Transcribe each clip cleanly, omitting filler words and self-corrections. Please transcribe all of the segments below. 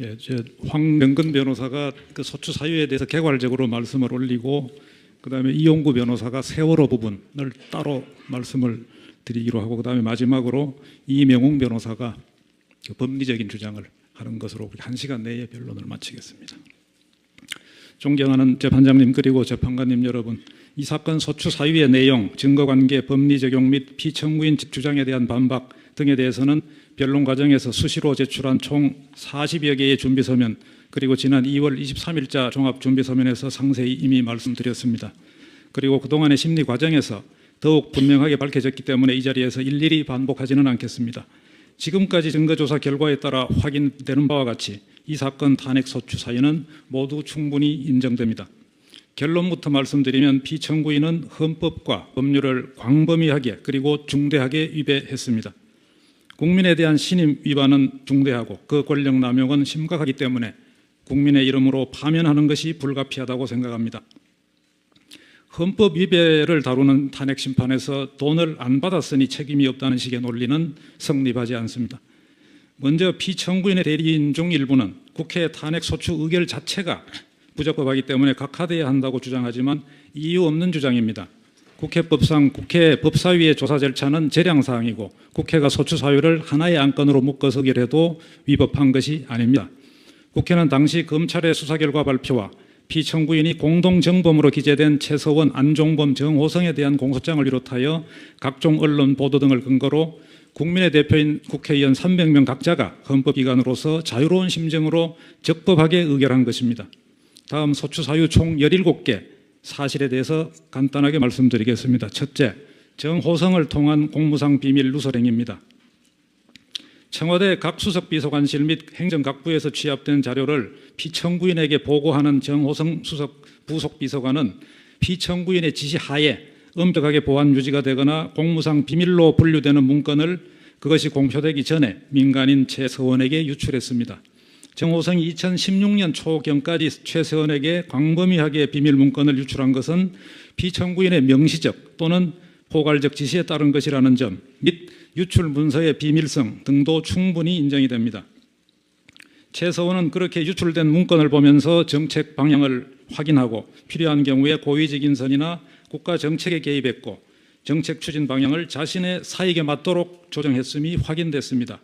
예, 황명근 변호사가 그 소추 사유에 대해서 개괄적으로 말씀을 올리고, 그다음에 이용구 변호사가 세월호 부분을 따로 말씀을 드리기로 하고, 그다음에 마지막으로 이명웅 변호사가 그 법리적인 주장을 하는 것으로 1시간 내에 변론을 마치겠습니다. 존경하는 재판장님 그리고 재판관님 여러분, 이 사건 소추 사유의 내용, 증거관계, 법리 적용 및 피청구인 주장에 대한 반박 등에 대해서는 변론 과정에서 수시로 제출한 총 40여 개의 준비서면, 그리고 지난 2월 23일자 종합준비서면에서 상세히 이미 말씀드렸습니다. 그리고 그동안의 심리 과정에서 더욱 분명하게 밝혀졌기 때문에 이 자리에서 일일이 반복하지는 않겠습니다. 지금까지 증거조사 결과에 따라 확인되는 바와 같이 이 사건 탄핵 소추 사유는 모두 충분히 인정됩니다. 결론부터 말씀드리면 피청구인은 헌법과 법률을 광범위하게 그리고 중대하게 위배했습니다. 국민에 대한 신임 위반은 중대하고 그 권력 남용은 심각하기 때문에 국민의 이름으로 파면하는 것이 불가피하다고 생각합니다. 헌법 위배를 다루는 탄핵 심판에서 돈을 안 받았으니 책임이 없다는 식의 논리는 성립하지 않습니다. 먼저 피청구인의 대리인 중 일부는 국회 탄핵 소추 의결 자체가 부적법하기 때문에 각하돼야 한다고 주장하지만 이유 없는 주장입니다. 국회법상 국회 법사위의 조사 절차는 재량사항이고 국회가 소추 사유를 하나의 안건으로 묶어서 의결해도 위법한 것이 아닙니다. 국회는 당시 검찰의 수사 결과 발표와 피청구인이 공동정범으로 기재된 최서원, 안종범, 정호성에 대한 공소장을 비롯하여 각종 언론 보도 등을 근거로 국민의 대표인 국회의원 300명 각자가 헌법기관으로서 자유로운 심정으로 적법하게 의결한 것입니다. 다음 소추 사유 총 17개 사실에 대해서 간단하게 말씀드리겠습니다. 첫째, 정호성을 통한 공무상 비밀 누설행위입니다. 청와대 각 수석 비서관실 및 행정각부에서 취합된 자료를 피청구인에게 보고하는 정호성 수석 부속 비서관은 피청구인의 지시 하에 엄격하게 보안 유지가 되거나 공무상 비밀로 분류되는 문건을 그것이 공표되기 전에 민간인 최서원에게 유출했습니다. 정호성이 2016년 초경까지 최서원에게 광범위하게 비밀 문건을 유출한 것은 피청구인의 명시적 또는 포괄적 지시에 따른 것이라는 점 및 유출 문서의 비밀성 등도 충분히 인정이 됩니다. 최서원은 그렇게 유출된 문건을 보면서 정책 방향을 확인하고 필요한 경우에 고위직인선이나 국가 정책에 개입했고 정책 추진 방향을 자신의 사익에 맞도록 조정했음이 확인됐습니다.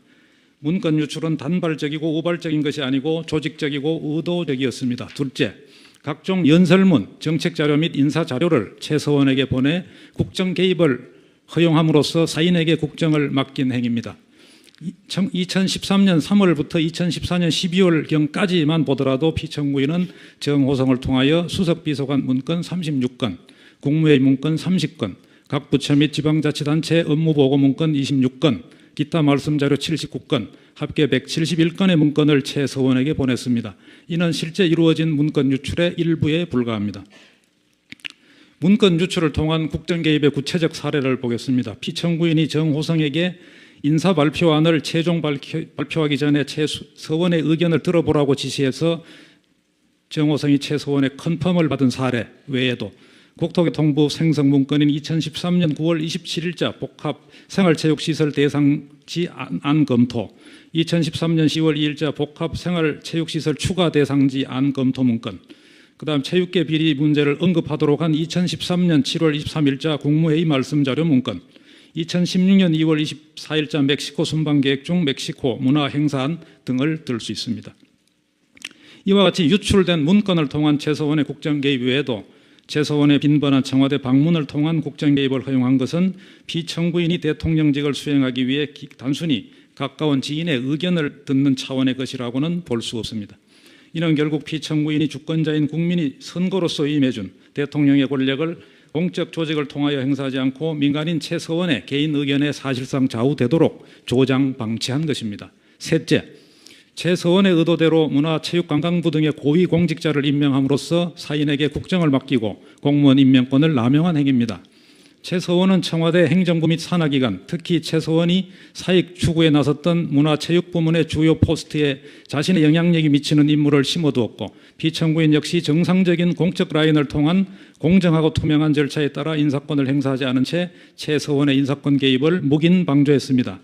문건 유출은 단발적이고 우발적인 것이 아니고 조직적이고 의도적이었습니다. 둘째, 각종 연설문, 정책자료 및 인사자료를 최서원에게 보내 국정 개입을 허용함으로써 사인에게 국정을 맡긴 행위입니다. 2013년 3월부터 2014년 12월경까지만 보더라도 피청구인은 정호성을 통하여 수석비서관 문건 36건, 국무회의 문건 30건, 각 부처 및 지방자치단체 업무보고 문건 26건, 기타 말씀자료 79건, 합계 171건의 문건을 최서원에게 보냈습니다. 이는 실제 이루어진 문건 유출의 일부에 불과합니다. 문건 유출을 통한 국정 개입의 구체적 사례를 보겠습니다. 피청구인이 정호성에게 인사발표안을 최종 발표하기 전에 최서원의 의견을 들어보라고 지시해서 정호성이 최서원의 컨펌을 받은 사례 외에도 국토교통부 생성 문건인 2013년 9월 27일자 복합 생활체육시설 대상지 안 검토, 2013년 10월 2일자 복합 생활체육시설 추가 대상지 안 검토 문건, 그 다음 체육계 비리 문제를 언급하도록 한 2013년 7월 23일자 국무회의 말씀자료 문건, 2016년 2월 24일자 멕시코 순방계획 중 멕시코 문화행사안 등을 들 수 있습니다. 이와 같이 유출된 문건을 통한 최서원의 국정 개입 외에도 최서원의 빈번한 청와대 방문을 통한 국정 개입을 허용한 것은 피청구인이 대통령직을 수행하기 위해 단순히 가까운 지인의 의견을 듣는 차원의 것이라고는 볼 수 없습니다. 이는 결국 피청구인이 주권자인 국민이 선거로서 임해준 대통령의 권력을 공적 조직을 통하여 행사하지 않고 민간인 최서원의 개인 의견에 사실상 좌우되도록 조장 방치한 것입니다. 셋째, 최서원의 의도대로 문화체육관광부 등의 고위 공직자를 임명함으로써 사인에게 국정을 맡기고 공무원 임명권을 남용한 행위입니다. 최서원은 청와대 행정부 및 산하기관, 특히 최서원이 사익 추구에 나섰던 문화체육부문의 주요 포스트에 자신의 영향력이 미치는 인물을 심어두었고 피청구인 역시 정상적인 공적 라인을 통한 공정하고 투명한 절차에 따라 인사권을 행사하지 않은 채 최서원의 인사권 개입을 묵인 방조했습니다.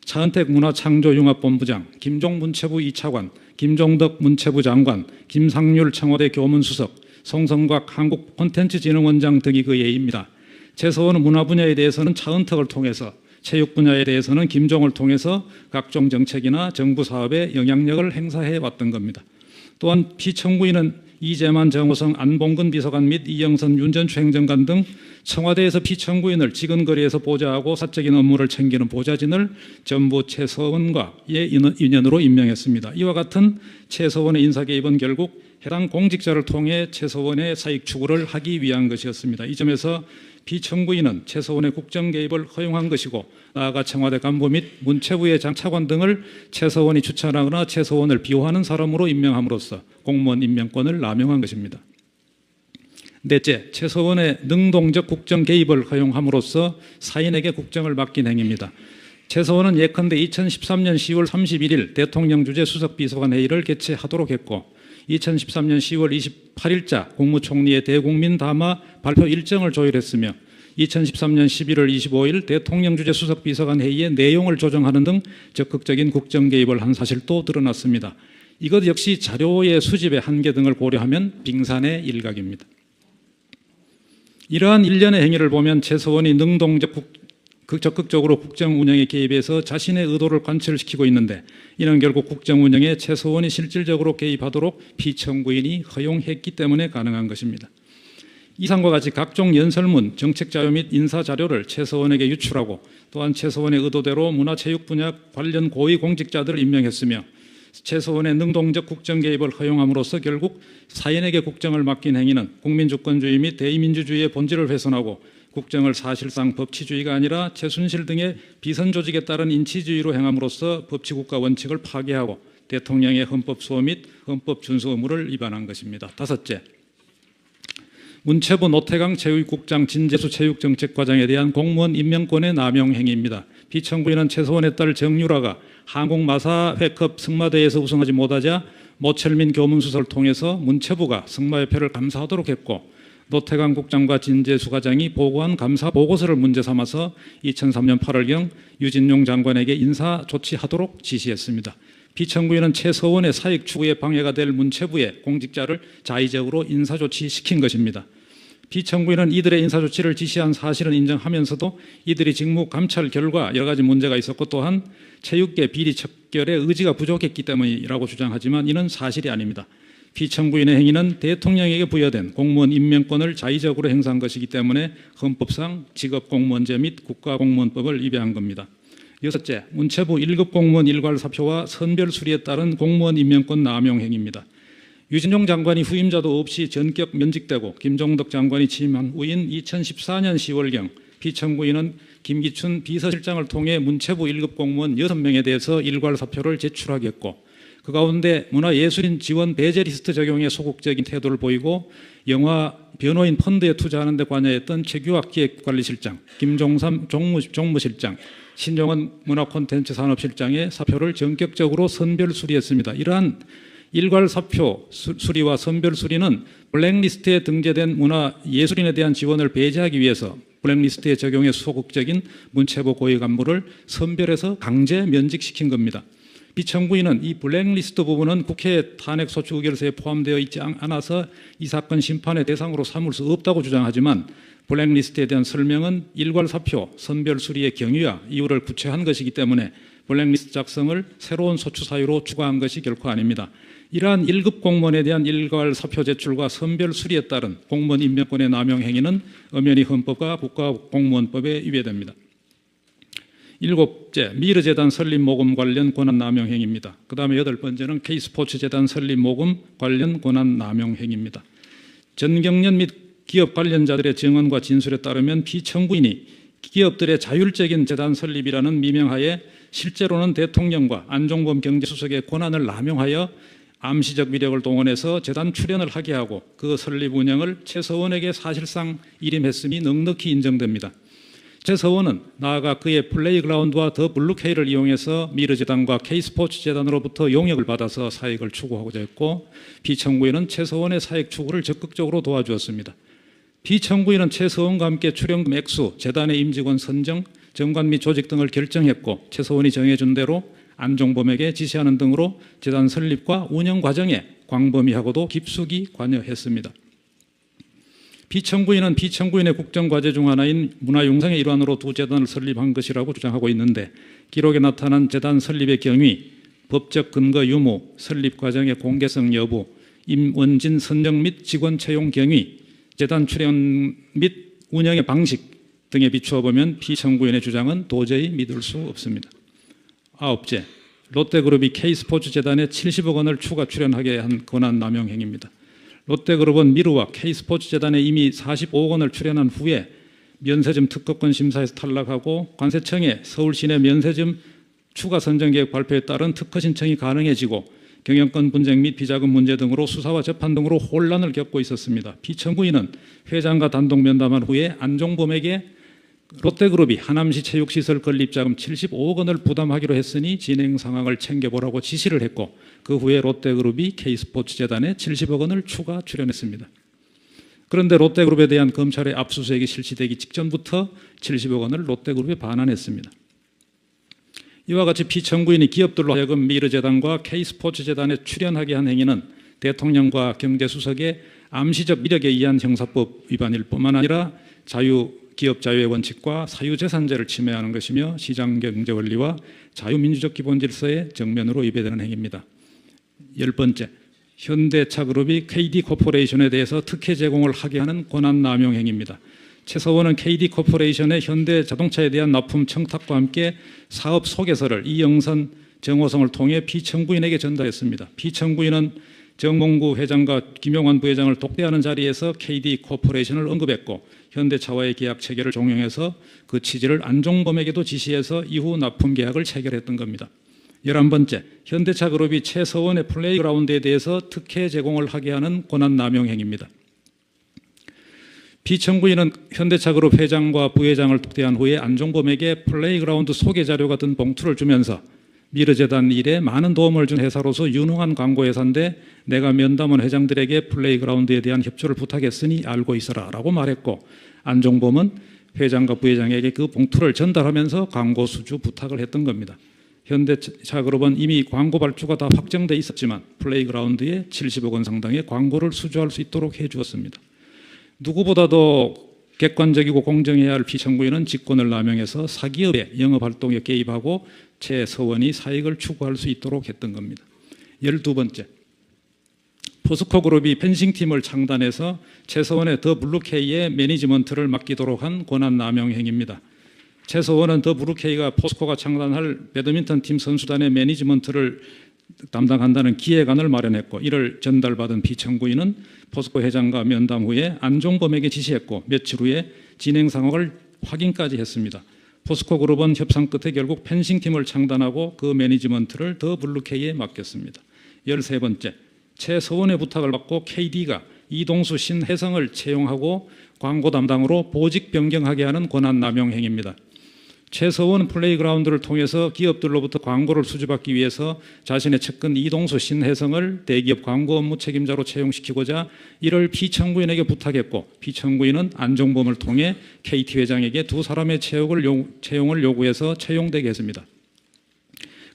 차은택 문화창조융합본부장, 김종 문체부 2차관, 김종덕 문체부 장관, 김상률 청와대 교문수석, 송성곽 한국콘텐츠진흥원장 등이 그 예입니다. 최서원은 문화 분야에 대해서는 차은택을 통해서, 체육 분야에 대해서는 김종을 통해서 각종 정책이나 정부 사업에 영향력을 행사해 왔던 겁니다. 또한 피청구인은 이재만, 정호성, 안봉근 비서관 및 이영선, 윤전추 행정관 등 청와대에서 피청구인을 직원거리에서 보좌하고 사적인 업무를 챙기는 보좌진을 전부 최서원과의 인연으로 임명했습니다. 이와 같은 최서원의 인사 개입은 결국 해당 공직자를 통해 최서원의 사익 추구를 하기 위한 것이었습니다. 이 점에서 피청구인은 최서원의 국정 개입을 허용한 것이고, 나아가 청와대 간부 및 문체부의 장차관 등을 최서원이 추천하거나 최서원을 비호하는 사람으로 임명함으로써 공무원 임명권을 남용한 것입니다. 넷째, 최서원의 능동적 국정 개입을 허용함으로써 사인에게 국정을 맡긴 행위입니다. 최서원은 예컨대 2013년 10월 31일 대통령 주재 수석비서관 회의를 개최하도록 했고, 2013년 10월 28일자 국무총리의 대국민 담화 발표 일정을 조율했으며, 2013년 11월 25일 대통령 주재 수석비서관 회의의 내용을 조정하는 등 적극적인 국정 개입을 한 사실도 드러났습니다. 이것 역시 자료의 수집의 한계 등을 고려하면 빙산의 일각입니다. 이러한 일련의 행위를 보면 최서원이 적극적으로 국정 운영에 개입해서 자신의 의도를 관철시키고 있는데, 이는 결국 국정 운영에 최서원이 실질적으로 개입하도록 피청구인이 허용했기 때문에 가능한 것입니다. 이상과 같이 각종 연설문, 정책자료 및 인사자료를 최서원에게 유출하고, 또한 최서원의 의도대로 문화체육 분야 관련 고위공직자들을 임명했으며, 최서원의 능동적 국정 개입을 허용함으로써 결국 사인에게 국정을 맡긴 행위는 국민주권주의 및 대의민주주의의 본질을 훼손하고, 국정을 사실상 법치주의가 아니라 최순실 등의 비선 조직에 따른 인치주의로 행함으로써 법치국가 원칙을 파괴하고 대통령의 헌법 수호 및 헌법 준수 의무를 위반한 것입니다. 다섯째, 문체부 노태강 체육국장 진재수 체육정책과장에 대한 공무원 임명권의 남용 행위입니다. 피청구인은 최서원의 딸 정유라가 한국마사회컵 승마대회에서 우승하지 못하자 모철민 교문수석을 통해서 문체부가 승마협회를 감사하도록 했고, 노태강 국장과 진재수 과장이 보고한 감사 보고서를 문제 삼아서 2003년 8월경 유진용 장관에게 인사 조치하도록 지시했습니다. 피청구인은 최서원의 사익 추구에 방해가 될 문체부의 공직자를 자의적으로 인사 조치시킨 것입니다. 피청구인은 이들의 인사 조치를 지시한 사실은 인정하면서도 이들이 직무 감찰 결과 여러 가지 문제가 있었고, 또한 체육계 비리 척결의 의지가 부족했기 때문이라고 주장하지만 이는 사실이 아닙니다. 피청구인의 행위는 대통령에게 부여된 공무원 임명권을 자의적으로 행사한 것이기 때문에 헌법상 직업공무원제 및 국가공무원법을 위배한 겁니다. 여섯째, 문체부 1급 공무원 일괄 사표와 선별 수리에 따른 공무원 임명권 남용 행위입니다. 유진용 장관이 후임자도 없이 전격 면직되고 김종덕 장관이 취임한 후인 2014년 10월경 피청구인은 김기춘 비서실장을 통해 문체부 1급 공무원 6명에 대해서 일괄 사표를 제출하게 했고, 그 가운데 문화예술인 지원 배제 리스트 적용에 소극적인 태도를 보이고 영화 변호인 펀드에 투자하는 데 관여했던 최규학 기획관리실장, 김종삼 종무실장, 신용원 문화콘텐츠 산업실장의 사표를 전격적으로 선별 수리했습니다. 이러한 일괄 사표 수리와 선별 수리는 블랙리스트에 등재된 문화예술인에 대한 지원을 배제하기 위해서 블랙리스트의 적용에 소극적인 문체부 고위 간부를 선별해서 강제 면직시킨 겁니다. 피청구인은 이 블랙리스트 부분은 국회 탄핵소추 의결서에 포함되어 있지 않아서 이 사건 심판의 대상으로 삼을 수 없다고 주장하지만, 블랙리스트에 대한 설명은 일괄 사표, 선별 수리의 경위와 이유를 구체화한 것이기 때문에 블랙리스트 작성을 새로운 소추 사유로 추가한 것이 결코 아닙니다. 이러한 1급 공무원에 대한 일괄 사표 제출과 선별 수리에 따른 공무원 임명권의 남용 행위는 엄연히 헌법과 국가공무원법에 위배됩니다. 일곱째, 미르재단 설립 모금 관련 권한 남용 행위입니다. 그 다음에 여덟 번째는 K스포츠재단 설립 모금 관련 권한 남용 행위입니다. 전경련 및 기업 관련자들의 증언과 진술에 따르면 피청구인이 기업들의 자율적인 재단 설립이라는 미명하에 실제로는 대통령과 안종범 경제수석의 권한을 남용하여 암시적 위력을 동원해서 재단 출연을 하게 하고 그 설립 운영을 최서원에게 사실상 일임했음이 넉넉히 인정됩니다. 최서원은 나아가 그의 플레이그라운드와 더 블루케이를 이용해서 미르재단과 K스포츠재단으로부터 용역을 받아서 사익을 추구하고자 했고, 피청구인은 최서원의 사익 추구를 적극적으로 도와주었습니다. 피청구인은 최서원과 함께 출연금 액수, 재단의 임직원 선정, 정관 및 조직 등을 결정했고, 최서원이 정해준 대로 안종범에게 지시하는 등으로 재단 설립과 운영 과정에 광범위하고도 깊숙이 관여했습니다. 비청구인은 비청구인의 국정과제 중 하나인 문화융성의 일환으로 두 재단을 설립한 것이라고 주장하고 있는데, 기록에 나타난 재단 설립의 경위, 법적 근거 유무, 설립 과정의 공개성 여부, 임원진 선정 및 직원 채용 경위, 재단 출연 및 운영의 방식 등에 비추어 보면 비청구인의 주장은 도저히 믿을 수 없습니다. 9째, 롯데그룹이 K스포츠재단에 70억 원을 추가 출연하게 한 권한 남용 행위입니다. 롯데그룹은 미르와 K스포츠재단에 이미 45억 원을 출연한 후에 면세점 특허권 심사에서 탈락하고 관세청에 서울시내 면세점 추가 선정 계획 발표에 따른 특허 신청이 가능해지고 경영권 분쟁 및 비자금 문제 등으로 수사와 재판 등으로 혼란을 겪고 있었습니다. 비청구인은 회장과 단독 면담한 후에 안종범에게 롯데그룹이 하남시 체육시설 건립자금 75억 원을 부담하기로 했으니 진행 상황을 챙겨보라고 지시를 했고, 그 후에 롯데그룹이 K스포츠재단에 70억 원을 추가 출연했습니다. 그런데 롯데그룹에 대한 검찰의 압수수색이 실시되기 직전부터 70억 원을 롯데그룹에 반환했습니다. 이와 같이 비청구인이 기업들로 하여금 미르재단과 K스포츠재단에 출연하게 한 행위는 대통령과 경제수석의 암시적 이력에 의한 형사법 위반일 뿐만 아니라 기업 자유의 원칙과 사유재산제를 침해하는 것이며 시장경제원리와 자유민주적 기본질서의 정면으로 위배되는 행위입니다. 10번째, 현대차그룹이 KD코퍼레이션에 대해서 특혜 제공을 하게 하는 권한남용 행위입니다. 최서원은 KD코퍼레이션의 현대자동차에 대한 납품 청탁과 함께 사업 소개서를 이영선, 정호성을 통해 비청구인에게 전달했습니다. 비청구인은 정몽구 회장과 김용환 부회장을 독대하는 자리에서 KD코퍼레이션을 언급했고, 현대차와의 계약 체결을 종용해서 그 취지를 안종범에게도 지시해서 이후 납품 계약을 체결했던 겁니다. 11번째, 현대차그룹이 최서원의 플레이그라운드에 대해서 특혜 제공을 하게 하는 권한남용 행위입니다. 비청구인은 현대차그룹 회장과 부회장을 독대한 후에 안종범에게 플레이그라운드 소개 자료가 든 봉투를 주면서 미르재단 일에 많은 도움을 준 회사로서 유능한 광고 회사인데 내가 면담원 회장들에게 플레이그라운드에 대한 협조를 부탁했으니 알고 있어라 라고 말했고, 안종범은 회장과 부회장에게 그 봉투를 전달하면서 광고 수주 부탁을 했던 겁니다. 현대차그룹은 이미 광고 발주가 다 확정돼 있었지만 플레이그라운드에 70억 원 상당의 광고를 수주할 수 있도록 해주었습니다. 누구보다도 객관적이고 공정해야 할 비청구인은 직권을 남용해서 사기업의 영업활동에 개입하고 최서원이 사익을 추구할 수 있도록 했던 겁니다. 12번째, 포스코그룹이 펜싱팀을 창단해서 최서원의 더 블루케이의 매니지먼트를 맡기도록 한 권한남용 행위입니다. 최서원은 더 블루케이가 포스코가 창단할 배드민턴 팀 선수단의 매니지먼트를 담당한다는 기획안을 마련했고, 이를 전달받은 비청구인은 포스코 회장과 면담 후에 안종범에게 지시했고 며칠 후에 진행 상황을 확인까지 했습니다. 포스코그룹은 협상 끝에 결국 펜싱팀을 창단하고 그 매니지먼트를 더 블루케이에 맡겼습니다. 13번째, 최서원의 부탁을 받고 KD가 이동수 신혜성을 채용하고 광고 담당으로 보직 변경하게 하는 권한남용 행위입니다. 최서원은 플레이그라운드를 통해서 기업들로부터 광고를 수주받기 위해서 자신의 측근 이동수 신혜성을 대기업 광고 업무 책임자로 채용시키고자 이를 비청구인에게 부탁했고, 비청구인은 안종범을 통해 KT 회장에게 두 사람의 채용을 요구해서 채용되게 했습니다.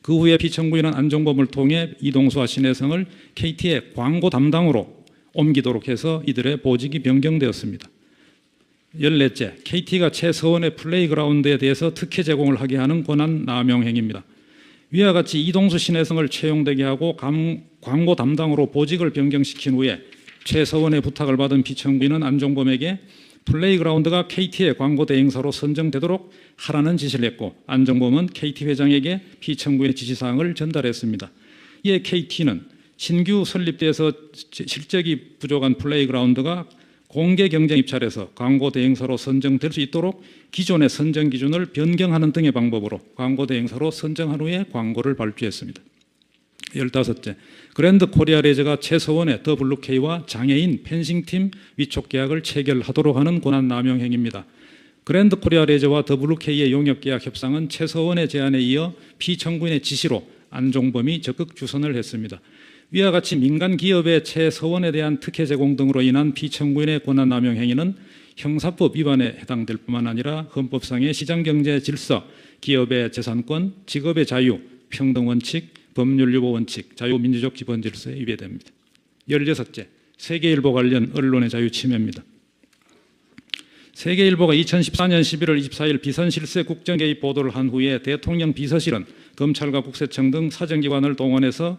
그 후에 비청구인은 안종범을 통해 이동수와 신혜성을 KT의 광고 담당으로 옮기도록 해서 이들의 보직이 변경되었습니다. 14째, KT가 최서원의 플레이그라운드에 대해서 특혜 제공을 하게 하는 권한남용 행위입니다. 위와 같이 이동수 신혜성을 채용되게 하고 광고 담당으로 보직을 변경시킨 후에 최서원의 부탁을 받은 비청구인은 안종범에게 플레이그라운드가 KT의 광고 대행사로 선정되도록 하라는 지시를 했고, 안종범은 KT 회장에게 비청구인의 지시사항을 전달했습니다. 이에 KT는 신규 설립돼서 실적이 부족한 플레이그라운드가 공개 경쟁 입찰에서 광고 대행사로 선정될 수 있도록 기존의 선정 기준을 변경하는 등의 방법으로 광고 대행사로 선정한 후에 광고를 발주했습니다. 15째, 그랜드 코리아 레저가 최서원의 더 블루케이와 장애인 펜싱팀 위촉 계약을 체결하도록 하는 권한남용 행위입니다. 그랜드 코리아 레저와 더 블루케이의 용역계약 협상은 최서원의 제안에 이어 비청구인의 지시로 안종범이 적극 주선을 했습니다. 위와 같이 민간 기업의 최서원에 대한 특혜 제공 등으로 인한 비청구인의 권한남용 행위는 형사법 위반에 해당될 뿐만 아니라 헌법상의 시장경제 질서, 기업의 재산권, 직업의 자유, 평등 원칙, 법률 유보 원칙, 자유민주적 기본 질서에 위배됩니다. 16째, 세계일보 관련 언론의 자유 침해입니다. 세계일보가 2014년 11월 24일 비선 실세 국정 개입 보도를 한 후에 대통령 비서실은 검찰과 국세청 등 사정기관을 동원해서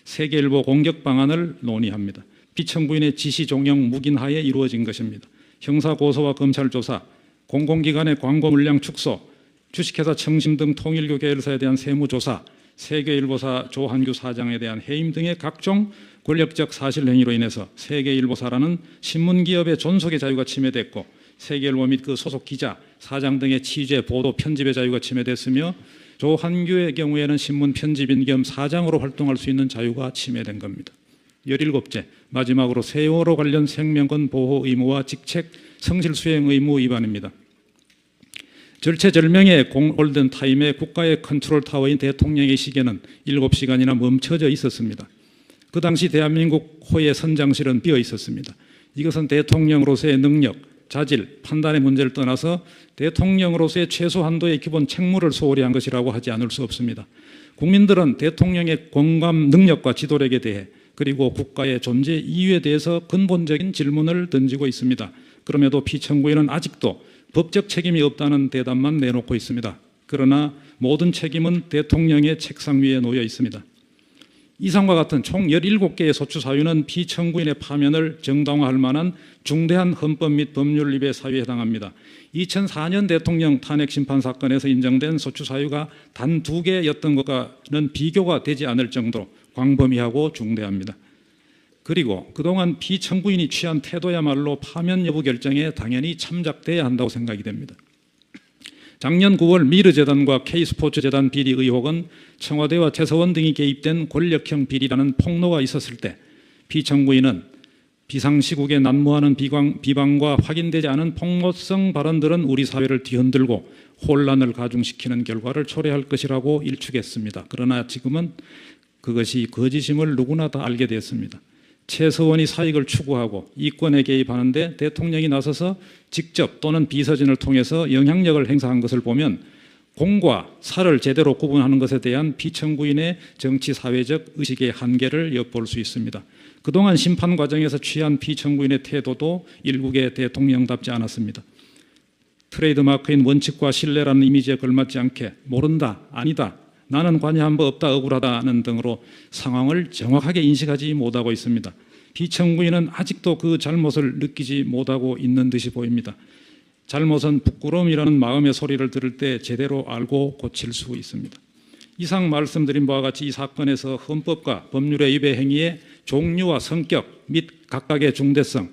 세계일보 공격 방안을 논의합니다. 피청구인의 지시 종용 묵인하에 이루어진 것입니다. 형사고소와 검찰 조사, 공공기관의 광고 물량 축소, 주식회사 청심 등 통일교 계열사에 대한 세무조사, 세계일보사 조한규 사장에 대한 해임 등의 각종 권력적 사실행위로 인해서 세계일보사라는 신문기업의 존속의 자유가 침해됐고 세계일보 및 그 소속 기자, 사장 등의 취재, 보도, 편집의 자유가 침해됐으며 조한규의 경우에는 신문 편집인 겸 사장으로 활동할 수 있는 자유가 침해된 겁니다. 17째, 마지막으로 세월호 관련 생명권 보호 의무와 직책 성실 수행 의무 위반입니다. 절체절명의 골든타임에 국가의 컨트롤 타워인 대통령의 시계는 7시간이나 멈춰져 있었습니다. 그 당시 대한민국 호의 선장실은 비어 있었습니다. 이것은 대통령으로서의 능력, 자질, 판단의 문제를 떠나서 대통령으로서의 최소 한도의 기본 책무를 소홀히 한 것이라고 하지 않을 수 없습니다. 국민들은 대통령의 공감 능력과 지도력에 대해 그리고 국가의 존재 이유에 대해서 근본적인 질문을 던지고 있습니다. 그럼에도 피청구인은 아직도 법적 책임이 없다는 대답만 내놓고 있습니다. 그러나 모든 책임은 대통령의 책상 위에 놓여 있습니다. 이상과 같은 총 17개의 소추 사유는 피청구인의 파면을 정당화할 만한 중대한 헌법 및 법률 위배 사유에 해당합니다. 2004년 대통령 탄핵 심판 사건에서 인정된 소추 사유가 단 2개였던 것과는 비교가 되지 않을 정도로 광범위하고 중대합니다. 그리고 그동안 피청구인이 취한 태도야말로 파면 여부 결정에 당연히 참작돼야 한다고 생각이 됩니다. 작년 9월 미르재단과 K스포츠재단 비리 의혹은 청와대와 최서원 등이 개입된 권력형 비리라는 폭로가 있었을 때 피청구인은 비상시국에 난무하는 비방과 확인되지 않은 폭로성 발언들은 우리 사회를 뒤흔들고 혼란을 가중시키는 결과를 초래할 것이라고 일축했습니다. 그러나 지금은 그것이 거짓임을 누구나 다 알게 되었습니다. 최서원이 사익을 추구하고 이권에 개입하는데 대통령이 나서서 직접 또는 비서진을 통해서 영향력을 행사한 것을 보면 공과 사를 제대로 구분하는 것에 대한 피청구인의 정치 사회적 의식의 한계를 엿볼 수 있습니다. 그동안 심판 과정에서 취한 피청구인의 태도도 일국의 대통령답지 않았습니다. 트레이드마크인 원칙과 신뢰라는 이미지에 걸맞지 않게 모른다, 아니다, 나는 관여한 바 없다, 억울하다는 등으로 상황을 정확하게 인식하지 못하고 있습니다. 피청구인은 아직도 그 잘못을 느끼지 못하고 있는 듯이 보입니다. 잘못은 부끄러움이라는 마음의 소리를 들을 때 제대로 알고 고칠 수 있습니다. 이상 말씀드린 바와 같이 이 사건에서 헌법과 법률의 위배 행위의 종류와 성격 및 각각의 중대성,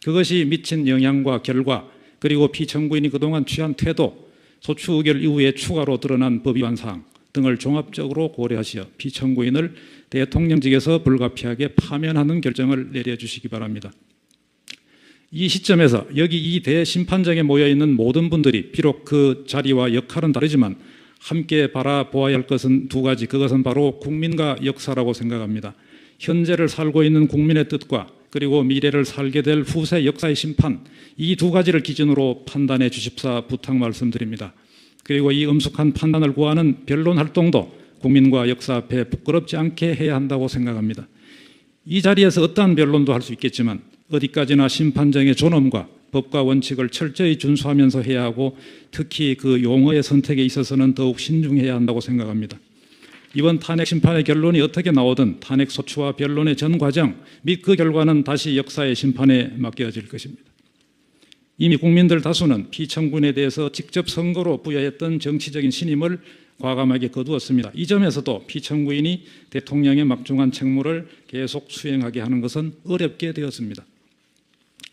그것이 미친 영향과 결과, 그리고 피청구인이 그동안 취한 태도, 소추 의결 이후에 추가로 드러난 법 위반 사항 등을 종합적으로 고려하시어 피청구인을 대통령직에서 불가피하게 파면하는 결정을 내려주시기 바랍니다. 이 시점에서 여기 이 대심판장에 모여있는 모든 분들이 비록 그 자리와 역할은 다르지만 함께 바라보아야 할 것은 2가지, 그것은 바로 국민과 역사라고 생각합니다. 현재를 살고 있는 국민의 뜻과 그리고 미래를 살게 될 후세 역사의 심판, 이 2가지를 기준으로 판단해 주십사 부탁 말씀드립니다. 그리고 이 엄숙한 판단을 구하는 변론 활동도 국민과 역사 앞에 부끄럽지 않게 해야 한다고 생각합니다. 이 자리에서 어떠한 변론도 할 수 있겠지만 어디까지나 심판정의 존엄과 법과 원칙을 철저히 준수하면서 해야 하고 특히 그 용어의 선택에 있어서는 더욱 신중해야 한다고 생각합니다. 이번 탄핵 심판의 결론이 어떻게 나오든 탄핵 소추와 변론의 전 과정 및 그 결과는 다시 역사의 심판에 맡겨질 것입니다. 이미 국민들 다수는 피청구인에 대해서 직접 선거로 부여했던 정치적인 신임을 과감하게 거두었습니다. 이 점에서도 피청구인이 대통령의 막중한 책무를 계속 수행하게 하는 것은 어렵게 되었습니다.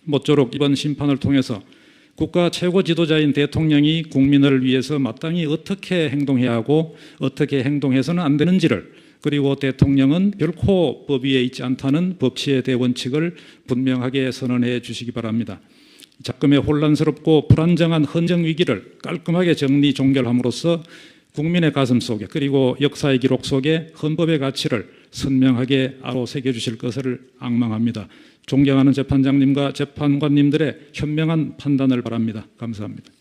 모쪼록 이번 심판을 통해서 국가 최고 지도자인 대통령이 국민을 위해서 마땅히 어떻게 행동해야 하고 어떻게 행동해서는 안 되는지를, 그리고 대통령은 결코 법 위에 있지 않다는 법치의 대원칙을 분명하게 선언해 주시기 바랍니다. 작금의 혼란스럽고 불안정한 헌정 위기를 깔끔하게 정리 종결함으로써 국민의 가슴 속에 그리고 역사의 기록 속에 헌법의 가치를 선명하게 아로새겨 주실 것을 앙망합니다. 존경하는 재판장님과 재판관님들의 현명한 판단을 바랍니다. 감사합니다.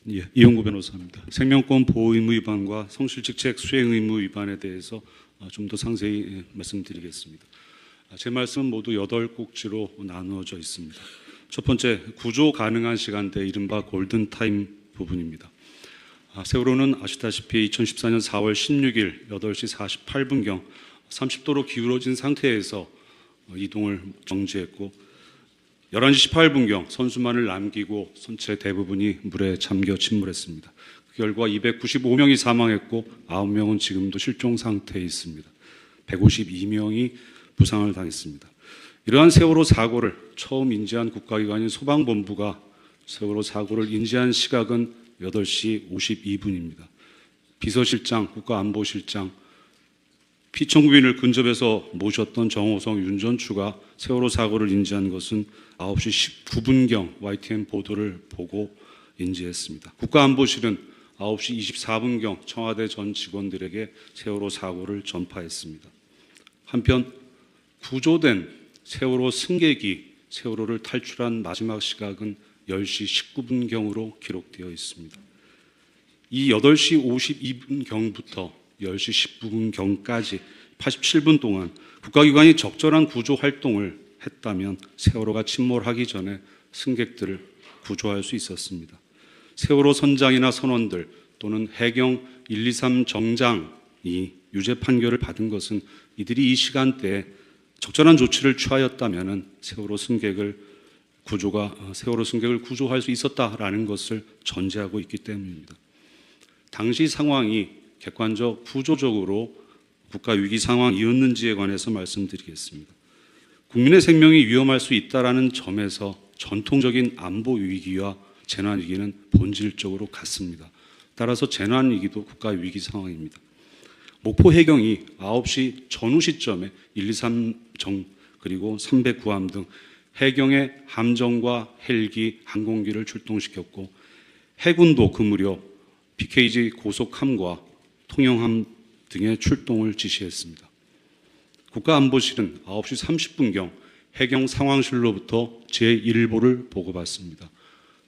예, 이용구 변호사입니다. 생명권 보호 의무 위반과 성실직책 수행 의무 위반에 대해서 좀 더 상세히 말씀드리겠습니다. 제 말씀은 모두 8꼭지로 나누어져 있습니다. 첫 번째, 구조 가능한 시간대, 이른바 골든타임 부분입니다. 세월호는 아시다시피 2014년 4월 16일 8시 48분경 30도로 기울어진 상태에서 이동을 정지했고 11시 18분경 선수만을 남기고 선체 대부분이 물에 잠겨 침몰했습니다. 그 결과 295명이 사망했고 9명은 지금도 실종 상태에 있습니다. 152명이 부상을 당했습니다. 이러한 세월호 사고를 처음 인지한 국가기관인 소방본부가 세월호 사고를 인지한 시각은 8시 52분입니다. 비서실장, 국가안보실장, 피청구인을 근접해서 모셨던 정호성, 윤전추가 세월호 사고를 인지한 것은 9시 19분경 YTN 보도를 보고 인지했습니다. 국가안보실은 9시 24분경 청와대 전 직원들에게 세월호 사고를 전파했습니다. 한편 구조된 세월호 승객이 세월호를 탈출한 마지막 시각은 10시 19분경으로 기록되어 있습니다. 이 8시 52분경부터 10시 19분경까지 87분 동안 국가기관이 적절한 구조 활동을 했다면 세월호가 침몰하기 전에 승객들을 구조할 수 있었습니다. 세월호 선장이나 선원들 또는 해경 123 정장이 유죄 판결을 받은 것은 이들이 이 시간대에 적절한 조치를 취하였다면 세월호 승객을 구조할 수 있었다라는 것을 전제하고 있기 때문입니다. 당시 상황이 객관적 구조적으로 국가 위기 상황이었는지에 관해서 말씀드리겠습니다. 국민의 생명이 위험할 수 있다라는 점에서 전통적인 안보 위기와 재난 위기는 본질적으로 같습니다. 따라서 재난 위기도 국가 위기 상황입니다. 목포 해경이 9시 전후 시점에 123정 그리고 309함 등 해경의 함정과 헬기, 항공기를 출동시켰고 해군도 그 무렵 PKG 고속함과 통영함 등의 출동을 지시했습니다. 국가안보실은 9시 30분경 해경 상황실로부터 제1보를 보고받습니다.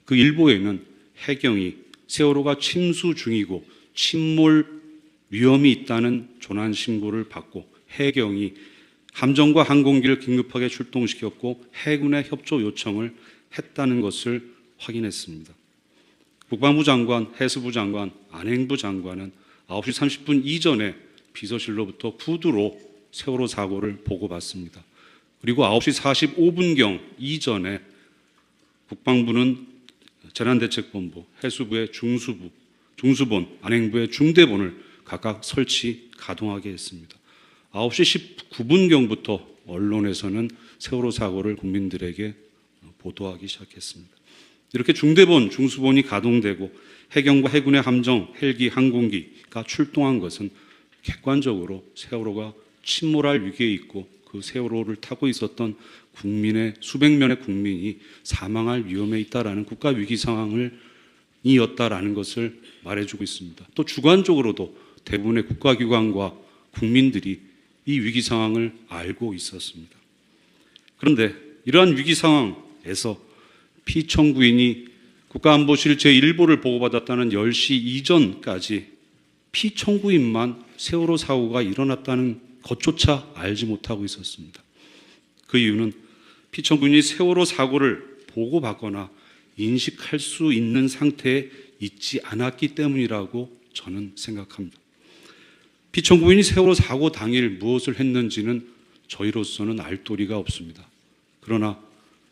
그 일보에는 해경이 세월호가 침수 중이고 침몰 위험이 있다는 조난 신고를 받고 해경이 함정과 항공기를 긴급하게 출동시켰고 해군의 협조 요청을 했다는 것을 확인했습니다. 국방부 장관, 해수부 장관, 안행부 장관은 9시 30분 이전에 비서실로부터 구두로 세월호 사고를 보고받습니다. 그리고 9시 45분경 이전에 국방부는 재난대책본부, 해수부의 중수본, 안행부의 중대본을 각각 설치, 가동하게 했습니다. 9시 19분경부터 언론에서는 세월호 사고를 국민들에게 보도하기 시작했습니다. 이렇게 중대본, 중수본이 가동되고 해경과 해군의 함정, 헬기, 항공기가 출동한 것은 객관적으로 세월호가 침몰할 위기에 있고 그 세월호를 타고 있었던 국민의 수백 명의 국민이 사망할 위험에 있다라는 국가 위기 상황이었다라는 것을 말해주고 있습니다. 또 주관적으로도 대부분의 국가기관과 국민들이 이 위기 상황을 알고 있었습니다. 그런데 이러한 위기 상황에서 피청구인이 국가안보실 제1보를 보고받았다는 10시 이전까지 피청구인만 세월호 사고가 일어났다는 것조차 알지 못하고 있었습니다. 그 이유는 피청구인이 세월호 사고를 보고받거나 인식할 수 있는 상태에 있지 않았기 때문이라고 저는 생각합니다. 피청구인이 세월호 사고 당일 무엇을 했는지는 저희로서는 알 도리가 없습니다. 그러나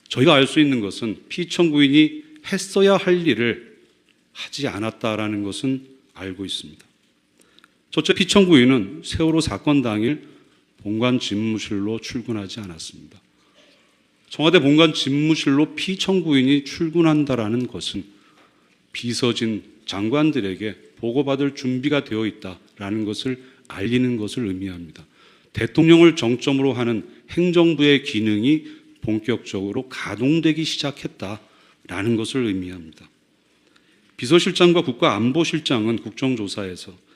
저희가 알 수 있는 것은 피청구인이 했어야 할 일을 하지 않았다라는 것은 알고 있습니다. 첫째, 피청구인은 세월호 사건 당일 본관 집무실로 출근하지 않았습니다. 청와대 본관 집무실로 피청구인이 출근한다라는 것은 비서진 장관들에게 보고받을 준비가 되어 있다라는 것을 알리는 것을 의미합니다. 대통령을 정점으로 하는 행정부의 기능이 본격적으로 가동되기 시작했다라는 것을 의미합니다. 비서실장과 국가안보실장은 국정조사에서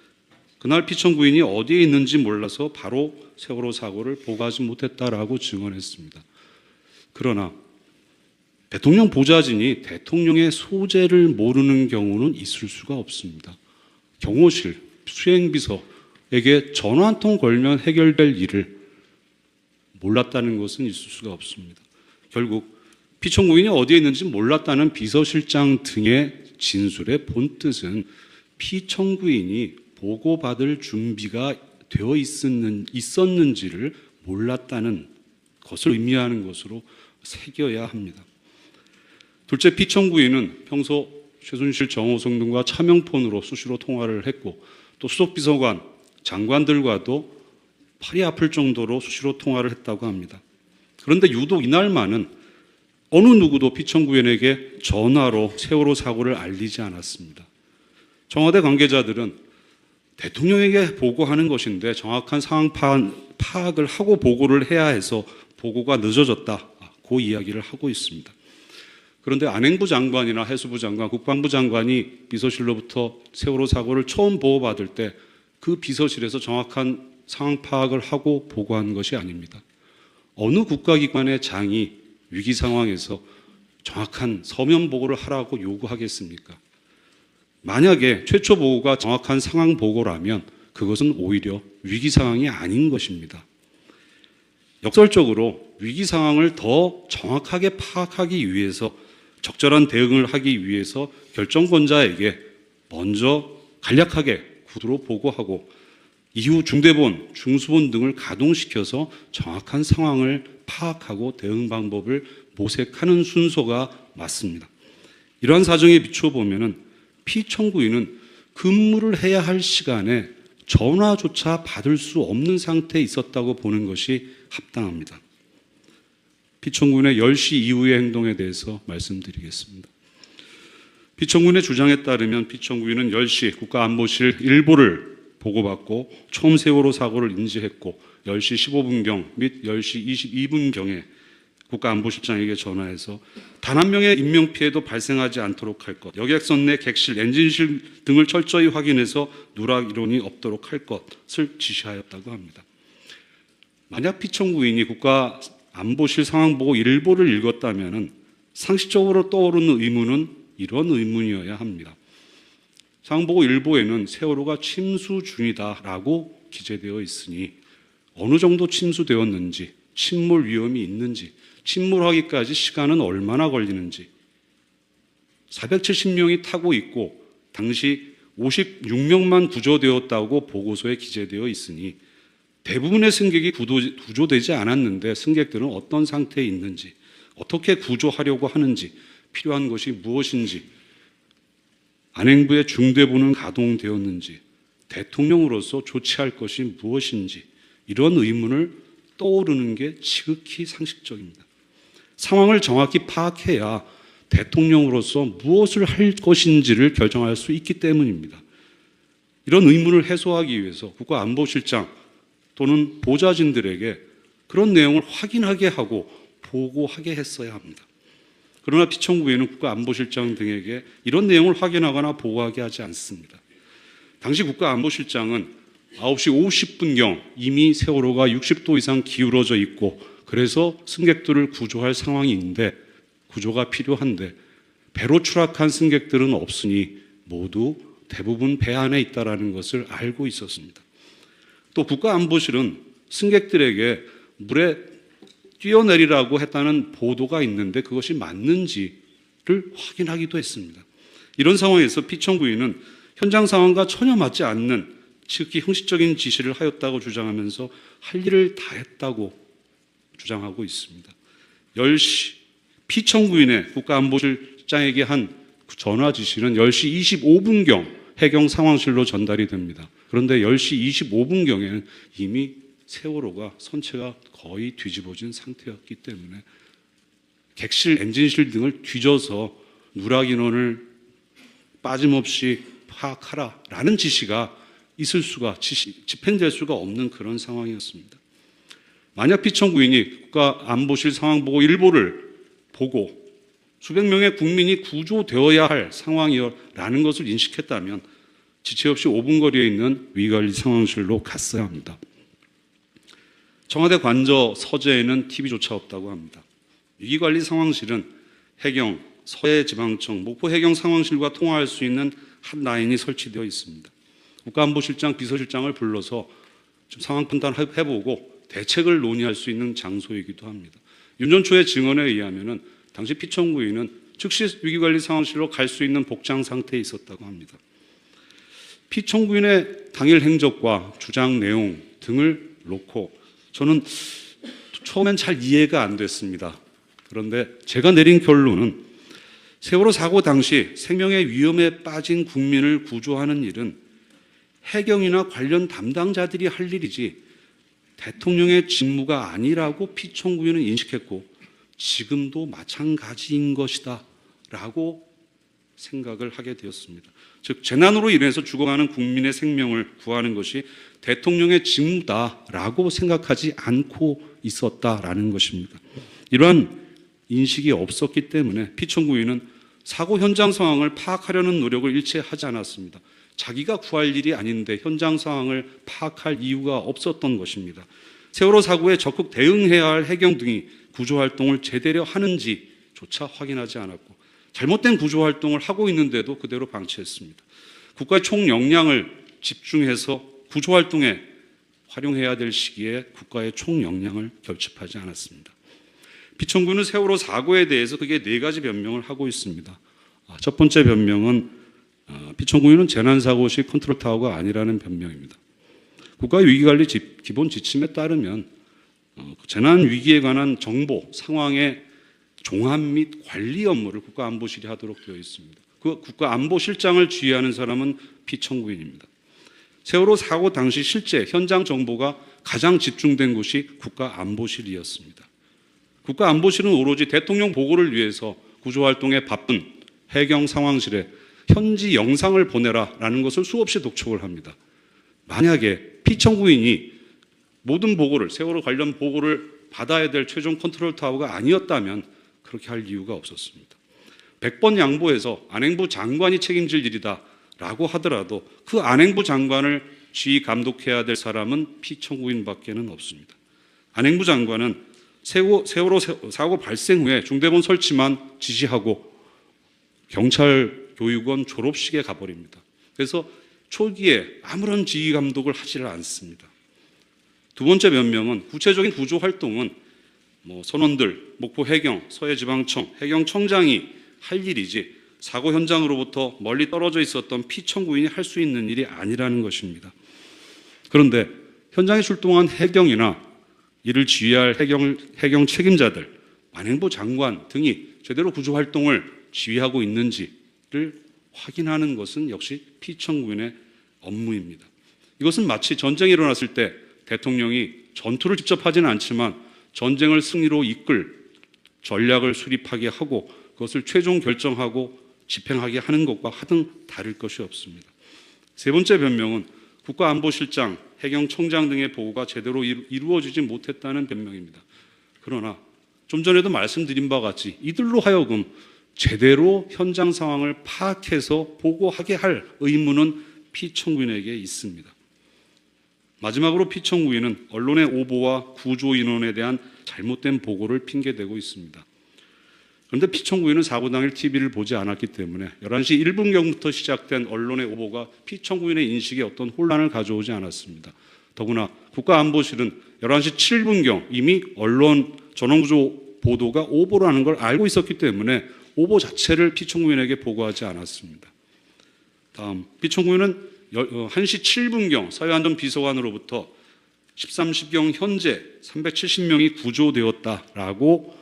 그날 피청구인이 어디에 있는지 몰라서 바로 세월호 사고를 보고하지 못했다라고 증언했습니다. 그러나 대통령 보좌진이 대통령의 소재를 모르는 경우는 있을 수가 없습니다. 경호실, 수행비서에게 전화 한 통 걸면 해결될 일을 몰랐다는 것은 있을 수가 없습니다. 결국 피청구인이 어디에 있는지 몰랐다는 비서실장 등의 진술의 본뜻은 피청구인이 보고받을 준비가 되어 있었는지를 몰랐다는 것을 의미하는 것으로 새겨야 합니다. 둘째, 피청구인은 평소 최순실, 정호성 등과 차명폰으로 수시로 통화를 했고 또 수석비서관, 장관들과도 팔이 아플 정도로 수시로 통화를 했다고 합니다. 그런데 유독 이날만은 어느 누구도 피청구인에게 전화로 세월호 사고를 알리지 않았습니다. 청와대 관계자들은 대통령에게 보고하는 것인데 정확한 상황 파악을 하고 보고를 해야 해서 보고가 늦어졌다. 그 이야기를 하고 있습니다. 그런데 안행부 장관이나 해수부 장관, 국방부 장관이 비서실로부터 세월호 사고를 처음 보고받을 때 그 비서실에서 정확한 상황 파악을 하고 보고한 것이 아닙니다. 어느 국가기관의 장이 위기 상황에서 정확한 서면 보고를 하라고 요구하겠습니까? 만약에 최초 보고가 정확한 상황 보고라면 그것은 오히려 위기 상황이 아닌 것입니다. 역설적으로 위기 상황을 더 정확하게 파악하기 위해서 적절한 대응을 하기 위해서 결정권자에게 먼저 간략하게 구두로 보고하고 이후 중대본, 중수본 등을 가동시켜서 정확한 상황을 파악하고 대응 방법을 모색하는 순서가 맞습니다. 이러한 사정에 비춰보면 피청구인은 근무를 해야 할 시간에 전화조차 받을 수 없는 상태에 있었다고 보는 것이 합당합니다. 피청구인의 10시 이후의 행동에 대해서 말씀드리겠습니다. 피청구인의 주장에 따르면 피청구인은 10시 국가안보실 일보를 보고받고 처음 세월호 사고를 인지했고 10시 15분경 및 10시 22분경에 국가안보실장에게 전화해서 단 한 명의 인명피해도 발생하지 않도록 할 것, 여객선 내 객실, 엔진실 등을 철저히 확인해서 누락 이론이 없도록 할 것을 지시하였다고 합니다. 만약 피청구인이 국가안보실 상황보고 일보를 읽었다면 상식적으로 떠오르는 의문은 이런 의문이어야 합니다. 상황보고 일보에는 세월호가 침수 중이다라고 기재되어 있으니 어느 정도 침수되었는지, 침몰 위험이 있는지, 침몰하기까지 시간은 얼마나 걸리는지, 470명이 타고 있고 당시 56명만 구조되었다고 보고서에 기재되어 있으니 대부분의 승객이 구조되지 않았는데 승객들은 어떤 상태에 있는지, 어떻게 구조하려고 하는지, 필요한 것이 무엇인지, 안행부의 중대본은 가동되었는지, 대통령으로서 조치할 것이 무엇인지 이런 의문을 떠오르는 게 지극히 상식적입니다. 상황을 정확히 파악해야 대통령으로서 무엇을 할 것인지를 결정할 수 있기 때문입니다. 이런 의문을 해소하기 위해서 국가안보실장 또는 보좌진들에게 그런 내용을 확인하게 하고 보고하게 했어야 합니다. 그러나 피청구에는 국가안보실장 등에게 이런 내용을 확인하거나 보고하게 하지 않습니다. 당시 국가안보실장은 9시 50분경 이미 세월호가 60도 이상 기울어져 있고 그래서 승객들을 구조할 상황인데 구조가 필요한데 배로 추락한 승객들은 없으니 모두 대부분 배 안에 있다는 것을 알고 있었습니다. 또 국가안보실은 승객들에게 물에 뛰어내리라고 했다는 보도가 있는데 그것이 맞는지를 확인하기도 했습니다. 이런 상황에서 피청구인은 현장 상황과 전혀 맞지 않는 지극히 형식적인 지시를 하였다고 주장하면서 할 일을 다 했다고 주장하고 있습니다. 10시 피청구인의 국가안보실장에게 한 전화 지시는 10시 25분경 해경 상황실로 전달이 됩니다. 그런데 10시 25분경에는 이미 세월호가 선체가 거의 뒤집어진 상태였기 때문에 객실, 엔진실 등을 뒤져서 누락 인원을 빠짐없이 파악하라라는 지시가 있을 수가, 집행될 수가 없는 그런 상황이었습니다. 만약 피청구인이 국가안보실 상황보고 일보를 보고 수백 명의 국민이 구조되어야 할 상황이라는 것을 인식했다면 지체 없이 5분 거리에 있는 위기관리 상황실로 갔어야 합니다. 청와대 관저 서재에는 TV조차 없다고 합니다. 위기관리 상황실은 해경, 서해지방청, 목포 해경 상황실과 통화할 수 있는 한 라인이 설치되어 있습니다. 국가안보실장, 비서실장을 불러서 좀 상황 판단해보고 대책을 논의할 수 있는 장소이기도 합니다. 윤 전 초의 증언에 의하면 당시 피청구인은 즉시 위기관리 상황실로 갈 수 있는 복장 상태에 있었다고 합니다. 피청구인의 당일 행적과 주장 내용 등을 놓고 저는 처음엔 잘 이해가 안 됐습니다. 그런데 제가 내린 결론은 세월호 사고 당시 생명의 위험에 빠진 국민을 구조하는 일은 해경이나 관련 담당자들이 할 일이지 대통령의 직무가 아니라고 피청구인은 인식했고 지금도 마찬가지인 것이다 라고 생각을 하게 되었습니다. 즉 재난으로 인해서 죽어가는 국민의 생명을 구하는 것이 대통령의 직무다라고 생각하지 않고 있었다라는 것입니다. 이러한 인식이 없었기 때문에 피청구인은 사고 현장 상황을 파악하려는 노력을 일체 하지 않았습니다. 자기가 구할 일이 아닌데 현장 상황을 파악할 이유가 없었던 것입니다. 세월호 사고에 적극 대응해야 할 해경 등이 구조활동을 제대로 하는지조차 확인하지 않았고 잘못된 구조활동을 하고 있는데도 그대로 방치했습니다. 국가의 총역량을 집중해서 구조활동에 활용해야 될 시기에 국가의 총역량을 결집하지 않았습니다. 피청구는 세월호 사고에 대해서 크게 4가지 변명을 하고 있습니다. 첫 번째 변명은 피청구인은 재난사고시 컨트롤타워가 아니라는 변명입니다. 국가위기관리 기본 지침에 따르면 재난위기에 관한 정보, 상황의 종합 및 관리 업무를 국가안보실이 하도록 되어 있습니다. 그 국가안보실장을 지휘하는 사람은 피청구인입니다. 세월호 사고 당시 실제 현장 정보가 가장 집중된 곳이 국가안보실이었습니다. 국가안보실은 오로지 대통령 보고를 위해서 구조활동에 바쁜 해경 상황실에 현지 영상을 보내라라는 것을 수없이 독촉을 합니다. 만약에 피청구인이 모든 보고를, 세월호 관련 보고를 받아야 될 최종 컨트롤 타워가 아니었다면 그렇게 할 이유가 없었습니다. 100번 양보해서 안행부 장관이 책임질 일이다라고 하더라도 그 안행부 장관을 지휘 감독해야 될 사람은 피청구인밖에는 없습니다. 안행부 장관은 세월호 사고 발생 후에 중대본 설치만 지시하고 경찰 교육원 졸업식에 가버립니다. 그래서 초기에 아무런 지휘 감독을 하지를 않습니다. 두 번째 변명은 구체적인 구조 활동은 선원들, 목포 해경, 서해지방청, 해경청장이 할 일이지 사고 현장으로부터 멀리 떨어져 있었던 피청구인이 할 수 있는 일이 아니라는 것입니다. 그런데 현장에 출동한 해경이나 이를 지휘할 해경 책임자들, 안행부 장관 등이 제대로 구조 활동을 지휘하고 있는지를 확인하는 것은 역시 피청구인의 업무입니다. 이것은 마치 전쟁이 일어났을 때 대통령이 전투를 직접 하지는 않지만 전쟁을 승리로 이끌 전략을 수립하게 하고 그것을 최종 결정하고 집행하게 하는 것과 하등 다를 것이 없습니다. 세 번째 변명은 국가안보실장, 해경청장 등의 보고가 제대로 이루어지지 못했다는 변명입니다. 그러나 좀 전에도 말씀드린 바와 같이 이들로 하여금 제대로 현장 상황을 파악해서 보고하게 할 의무는 피청구인에게 있습니다. 마지막으로 피청구인은 언론의 오보와 구조 인원에 대한 잘못된 보고를 핑계대고 있습니다. 그런데 피청구인은 사고 당일 TV를 보지 않았기 때문에 11시 1분경부터 시작된 언론의 오보가 피청구인의 인식에 어떤 혼란을 가져오지 않았습니다. 더구나 국가안보실은 11시 7분경 이미 언론 전원구조 보도가 오보라는 걸 알고 있었기 때문에 오보 자체를 피청구인에게 보고하지 않았습니다. 다음, 피청구인은 1시 7분경 서해안전 비서관으로부터 13시경 현재 370명이 구조되었다라고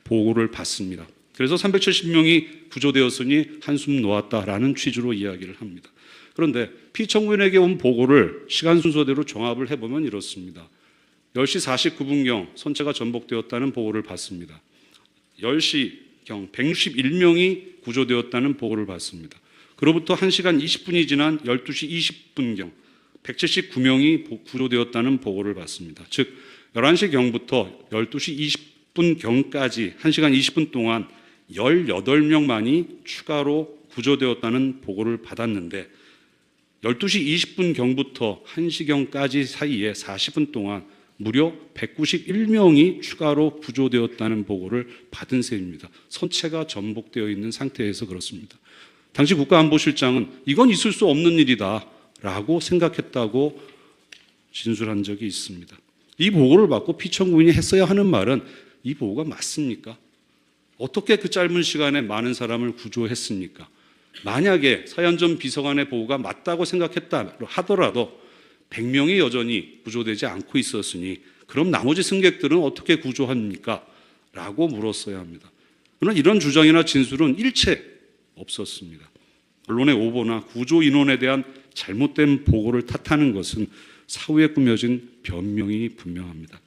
보고를 받습니다. 그래서 370명이 구조되었으니 한숨 놓았다라는 취지로 이야기를 합니다. 그런데 피청구인에게 온 보고를 시간 순서대로 종합을 해보면 이렇습니다. 10시 49분경 선체가 전복되었다는 보고를 받습니다. 10시경 161명이 구조되었다는 보고를 받습니다. 그로부터 1시간 20분이 지난 12시 20분경 179명이 구조되었다는 보고를 받습니다. 즉 11시경부터 12시 20분경까지 1시간 20분 동안 18명만이 추가로 구조되었다는 보고를 받았는데 12시 20분경부터 1시경까지 사이에 40분 동안 무려 191명이 추가로 구조되었다는 보고를 받은 셈입니다. 선체가 전복되어 있는 상태에서 그렇습니다. 당시 국가안보실장은 이건 있을 수 없는 일이다라고 생각했다고 진술한 적이 있습니다. 이 보고를 받고 피청구인이 했어야 하는 말은 이 보고가 맞습니까? 어떻게 그 짧은 시간에 많은 사람을 구조했습니까? 만약에 서현전 비서관의 보고가 맞다고 생각했다 하더라도 100명이 여전히 구조되지 않고 있었으니 그럼 나머지 승객들은 어떻게 구조합니까? 라고 물었어야 합니다. 그러나 이런 주장이나 진술은 일체 없었습니다. 언론의 오보나 구조 인원에 대한 잘못된 보고를 탓하는 것은 사후에 꾸며진 변명이 분명합니다.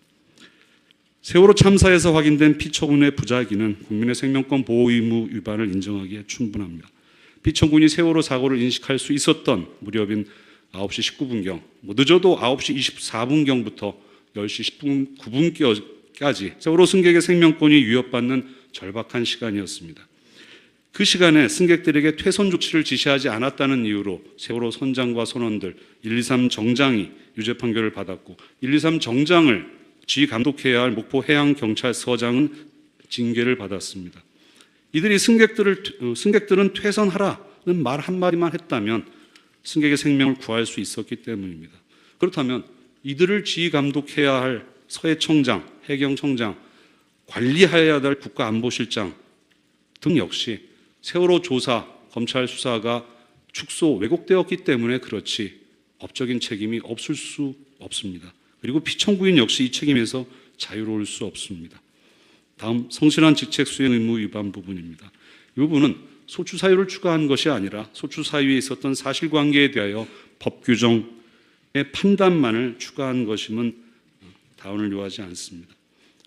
세월호 참사에서 확인된 피청군의 부작위는 국민의 생명권 보호 의무 위반을 인정하기에 충분합니다. 피청군이 세월호 사고를 인식할 수 있었던 무렵인 9시 19분경, 늦어도 9시 24분경부터 10시 19분까지 세월호 승객의 생명권이 위협받는 절박한 시간이었습니다. 그 시간에 승객들에게 퇴선 조치를 지시하지 않았다는 이유로 세월호 선장과 선원들 123 정장이 유죄 판결을 받았고 123 정장을 지휘 감독해야 할 목포 해양경찰서장은 징계를 받았습니다. 이들이 승객들은 퇴선하라는 말 한마디만 했다면 승객의 생명을 구할 수 있었기 때문입니다. 그렇다면 이들을 지휘 감독해야 할 서해청장, 해경청장, 관리해야 할 국가안보실장 등 역시 세월호 조사, 검찰 수사가 축소, 왜곡되었기 때문에 그렇지 법적인 책임이 없을 수 없습니다. 그리고 피청구인 역시 이 책임에서 자유로울 수 없습니다. 다음 성실한 직책 수행 의무 위반 부분입니다. 이 부분은 소추 사유를 추가한 것이 아니라 소추 사유에 있었던 사실관계에 대하여 법 규정의 판단만을 추가한 것임은 다운을 요하지 않습니다.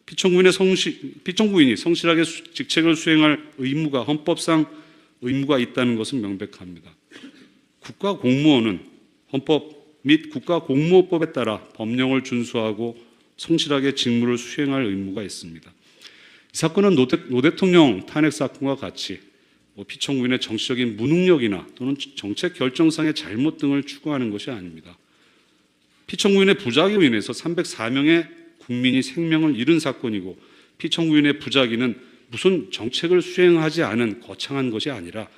피청구인이 성실하게 직책을 수행할 의무가 헌법상 의무가 있다는 것은 명백합니다. 국가공무원은 헌법 및 국가공무원법에 따라 법령을 준수하고 성실하게 직무를 수행할 의무가 있습니다. 이 사건은 노 대통령 탄핵 사건과 같이 피청구인의 정치적인 무능력이나 또는 정책 결정상의 잘못 등을 추구하는 것이 아닙니다. 피청구인의 부작위로 인해서 304명의 국민이 생명을 잃은 사건이고 피청구인의 부작위는 무슨 정책을 수행하지 않은 거창한 것이 아니라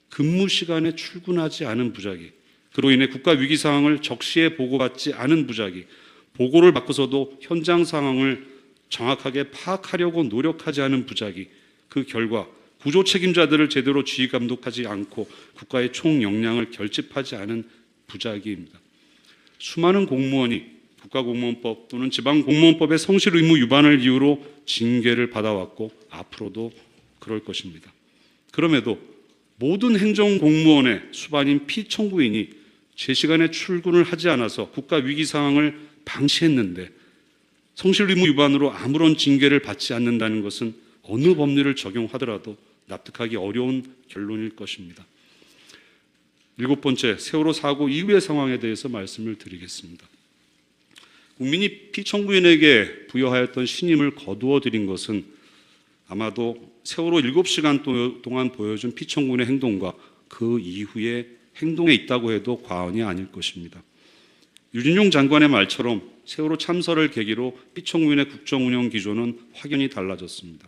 근무 시간에 출근하지 않은 부작위, 그로 인해 국가 위기 상황을 적시에 보고받지 않은 부작위, 보고를 받고서도 현장 상황을 정확하게 파악하려고 노력하지 않은 부작위, 그 결과 구조 책임자들을 제대로 지휘 감독하지 않고 국가의 총 역량을 결집하지 않은 부작위입니다. 수많은 공무원이 국가공무원법 또는 지방공무원법의 성실 의무 위반을 이유로 징계를 받아왔고 앞으로도 그럴 것입니다. 그럼에도 모든 행정공무원의 수반인 피청구인이 제 시간에 출근을 하지 않아서 국가 위기 상황을 방치했는데 성실 의무 위반으로 아무런 징계를 받지 않는다는 것은 어느 법리를 적용하더라도 납득하기 어려운 결론일 것입니다. 7번째, 세월호 사고 이후의 상황에 대해서 말씀을 드리겠습니다. 국민이 피청구인에게 부여하였던 신임을 거두어 드린 것은 아마도 세월호 7시간 동안 보여준 피청구인의 행동과 그 이후의 행동에 있다고 해도 과언이 아닐 것입니다. 유진용 장관의 말처럼 세월호 참사를 계기로 피청구인의 국정운영 기조는 확연히 달라졌습니다.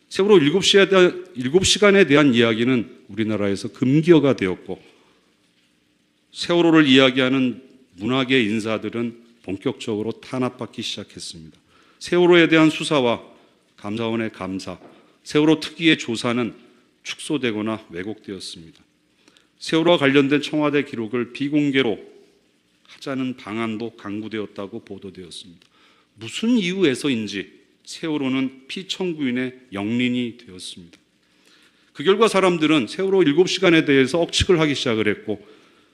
세월호 7시간에 대한 이야기는 우리나라에서 금기어가 되었고 세월호를 이야기하는 문학의 인사들은 본격적으로 탄압받기 시작했습니다. 세월호에 대한 수사와 감사원의 감사, 세월호 특위의 조사는 축소되거나 왜곡되었습니다. 세월호와 관련된 청와대 기록을 비공개로 하자는 방안도 강구되었다고 보도되었습니다. 무슨 이유에서인지 세월호는 피청구인의 영린이 되었습니다. 그 결과 사람들은 세월호 7시간에 대해서 억측을 하기 시작을 했고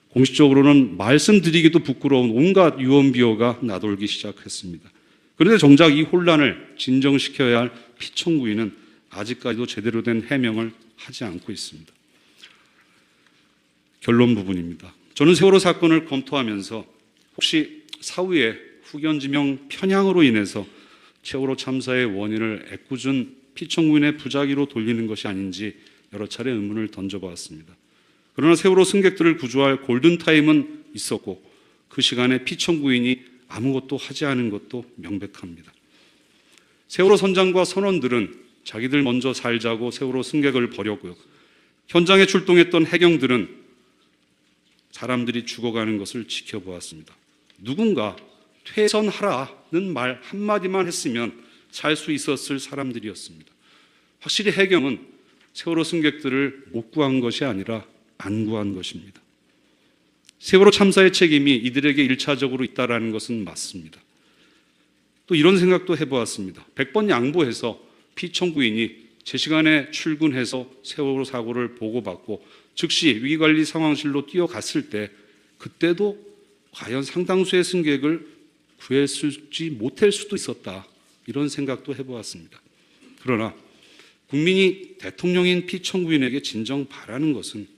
공식적으로는 말씀드리기도 부끄러운 온갖 유언비어가 나돌기 시작했습니다. 그런데 정작 이 혼란을 진정시켜야 할 피청구인은 아직까지도 제대로 된 해명을 하지 않고 있습니다. 결론 부분입니다. 저는 세월호 사건을 검토하면서 혹시 사후에 후견지명 편향으로 인해서 세월호 참사의 원인을 애꿎은 피청구인의 부작위로 돌리는 것이 아닌지 여러 차례 의문을 던져보았습니다. 그러나 세월호 승객들을 구조할 골든타임은 있었고 그 시간에 피청구인이 아무것도 하지 않은 것도 명백합니다. 세월호 선장과 선원들은 자기들 먼저 살자고 세월호 승객을 버렸고요. 현장에 출동했던 해경들은 사람들이 죽어가는 것을 지켜보았습니다. 누군가 퇴선하라는 말 한마디만 했으면 살 수 있었을 사람들이었습니다. 확실히 해경은 세월호 승객들을 못 구한 것이 아니라 안 구한 것입니다. 세월호 참사의 책임이 이들에게 1차적으로 있다는 것은 맞습니다. 또 이런 생각도 해보았습니다. 100번 양보해서 피청구인이 제 시간에 출근해서 세월호 사고를 보고받고 즉시 위기관리 상황실로 뛰어갔을 때 그때도 과연 상당수의 승객을 구했을지 못할 수도 있었다. 이런 생각도 해보았습니다. 그러나 국민이 대통령인 피청구인에게 진정 바라는 것은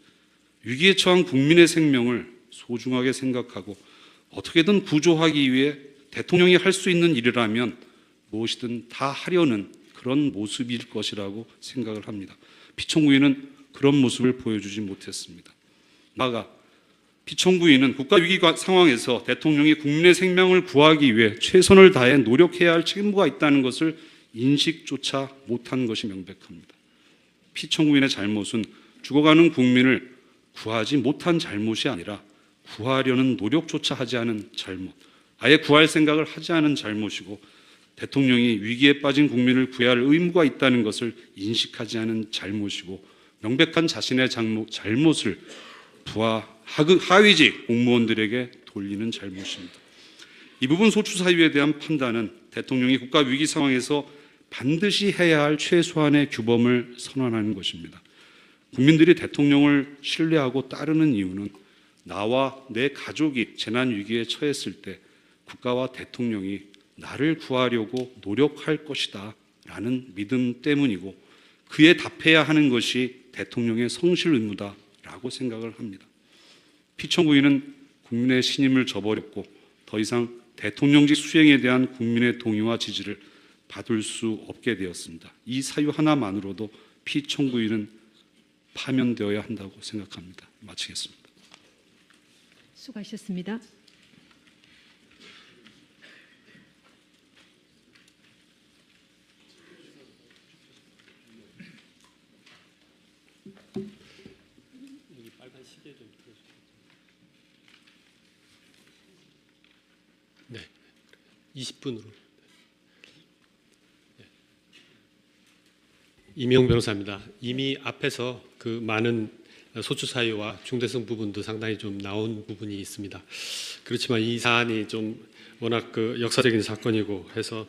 위기에 처한 국민의 생명을 소중하게 생각하고 어떻게든 구조하기 위해 대통령이 할 수 있는 일이라면 무엇이든 다 하려는 그런 모습일 것이라고 생각을 합니다. 피청구인은 그런 모습을 보여주지 못했습니다. 나아가 피청구인은 국가위기 상황에서 대통령이 국민의 생명을 구하기 위해 최선을 다해 노력해야 할 책임과 있다는 것을 인식조차 못한 것이 명백합니다. 피청구인의 잘못은 죽어가는 국민을 구하지 못한 잘못이 아니라 구하려는 노력조차 하지 않은 잘못, 아예 구할 생각을 하지 않은 잘못이고 대통령이 위기에 빠진 국민을 구해야 할 의무가 있다는 것을 인식하지 않은 잘못이고 명백한 자신의 잘못을 부하 하위직 공무원들에게 돌리는 잘못입니다. 이 부분 소추 사유에 대한 판단은 대통령이 국가 위기 상황에서 반드시 해야 할 최소한의 규범을 선언하는 것입니다. 국민들이 대통령을 신뢰하고 따르는 이유는 나와 내 가족이 재난 위기에 처했을 때 국가와 대통령이 나를 구하려고 노력할 것이다 라는 믿음 때문이고 그에 답해야 하는 것이 대통령의 성실 의무다라고 생각을 합니다. 피청구인은 국민의 신임을 저버렸고 더 이상 대통령직 수행에 대한 국민의 동의와 지지를 받을 수 없게 되었습니다. 이 사유 하나만으로도 피청구인은 파면되어야 한다고 생각합니다. 마치겠습니다. 수고하셨습니다. 네, 20분으로. 이명 변호사입니다. 이미 앞에서 그 많은 소추 사유와 중대성 부분도 상당히 좀 나온 부분이 있습니다. 그렇지만 이 사안이 좀 워낙 그 역사적인 사건이고 해서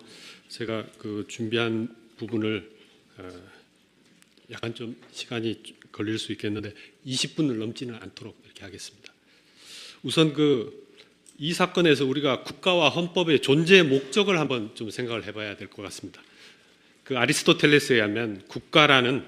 제가 그 준비한 부분을 약간 좀 시간이 걸릴 수 있겠는데 20분을 넘지는 않도록 이렇게 하겠습니다. 우선 이 사건에서 우리가 국가와 헌법의 존재 목적을 한번 좀 생각을 해봐야 될 것 같습니다. 그 아리스토텔레스에 의하면 국가라는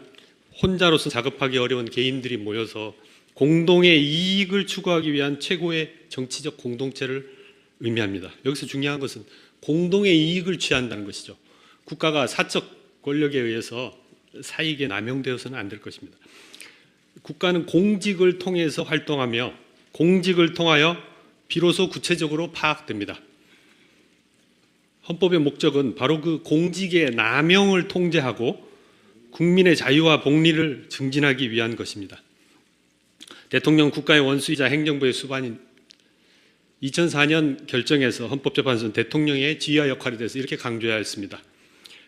혼자로서 작업하기 어려운 개인들이 모여서 공동의 이익을 추구하기 위한 최고의 정치적 공동체를 의미합니다. 여기서 중요한 것은 공동의 이익을 취한다는 것이죠. 국가가 사적 권력에 의해서 사익에 남용되어서는 안 될 것입니다. 국가는 공직을 통해서 활동하며 공직을 통하여 비로소 구체적으로 파악됩니다. 헌법의 목적은 바로 그 공직의 남용을 통제하고 국민의 자유와 복리를 증진하기 위한 것입니다. 대통령 국가의 원수이자 행정부의 수반인 2004년 결정에서 헌법재판소는 대통령의 지휘와 역할에 대해서 이렇게 강조하였습니다.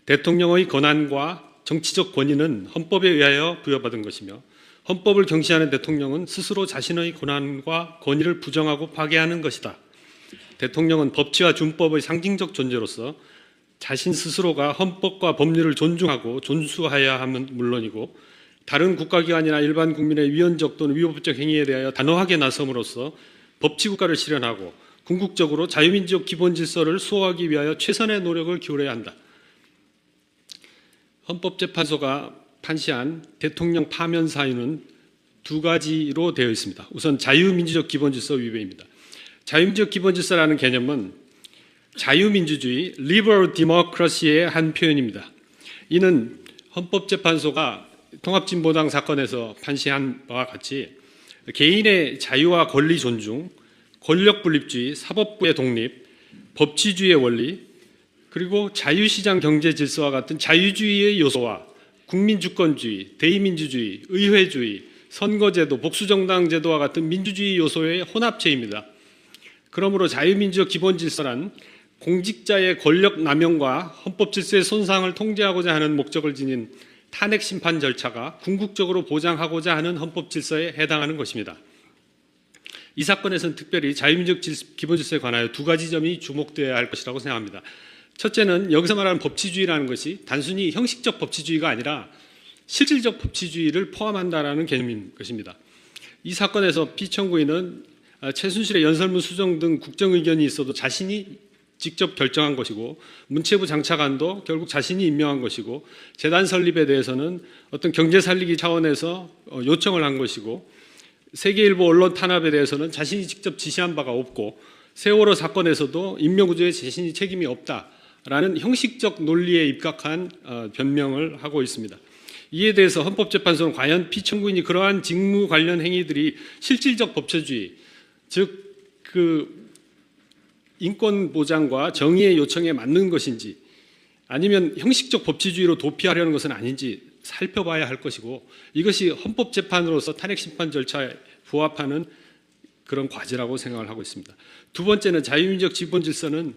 대통령의 권한과 정치적 권위는 헌법에 의하여 부여받은 것이며 헌법을 경시하는 대통령은 스스로 자신의 권한과 권위를 부정하고 파괴하는 것이다. 대통령은 법치와 준법의 상징적 존재로서 자신 스스로가 헌법과 법률을 존중하고 존수하여야 하면 물론이고 다른 국가기관이나 일반 국민의 위헌적 또는 위법적 행위에 대하여 단호하게 나섬으로써 법치국가를 실현하고 궁극적으로 자유민주적 기본질서를 수호하기 위하여 최선의 노력을 기울여야 한다. 헌법재판소가 판시한 대통령 파면 사유는 두 가지로 되어 있습니다. 우선 자유민주적 기본질서 위배입니다. 자유민주적 기본질서라는 개념은 자유민주주의, liberal democracy의 한 표현입니다. 이는 헌법재판소가 통합진보당 사건에서 판시한 바와 같이 개인의 자유와 권리 존중, 권력분립주의, 사법부의 독립, 법치주의의 원리, 그리고 자유시장 경제 질서와 같은 자유주의의 요소와 국민주권주의, 대의민주주의, 의회주의, 선거제도, 복수정당제도와 같은 민주주의 요소의 혼합체입니다. 그러므로 자유민주적 기본질서란 공직자의 권력 남용과 헌법질서의 손상을 통제하고자 하는 목적을 지닌 탄핵 심판 절차가 궁극적으로 보장하고자 하는 헌법질서에 해당하는 것입니다. 이 사건에서는 특별히 자유민주적 기본질서에 관하여 두 가지 점이 주목되어야 할 것이라고 생각합니다. 첫째는 여기서 말하는 법치주의라는 것이 단순히 형식적 법치주의가 아니라 실질적 법치주의를 포함한다라는 개념인 것입니다. 이 사건에서 피청구인은 최순실의 연설문 수정 등 국정 의견이 있어도 자신이 직접 결정한 것이고, 문체부 장차관도 결국 자신이 임명한 것이고, 재단 설립에 대해서는 어떤 경제 살리기 차원에서 요청을 한 것이고, 세계일보 언론 탄압에 대해서는 자신이 직접 지시한 바가 없고, 세월호 사건에서도 인명구조에 자신이 책임이 없다라는 형식적 논리에 입각한 변명을 하고 있습니다. 이에 대해서 헌법재판소는 과연 피청구인이 그러한 직무 관련 행위들이 실질적 법치주의, 즉 인권 보장과 정의의 요청에 맞는 것인지, 아니면 형식적 법치주의로 도피하려는 것은 아닌지 살펴봐야 할 것이고, 이것이 헌법재판으로서 탄핵심판 절차에 부합하는 그런 과제라고 생각을 하고 있습니다. 두 번째는 자유민주적 기본질서는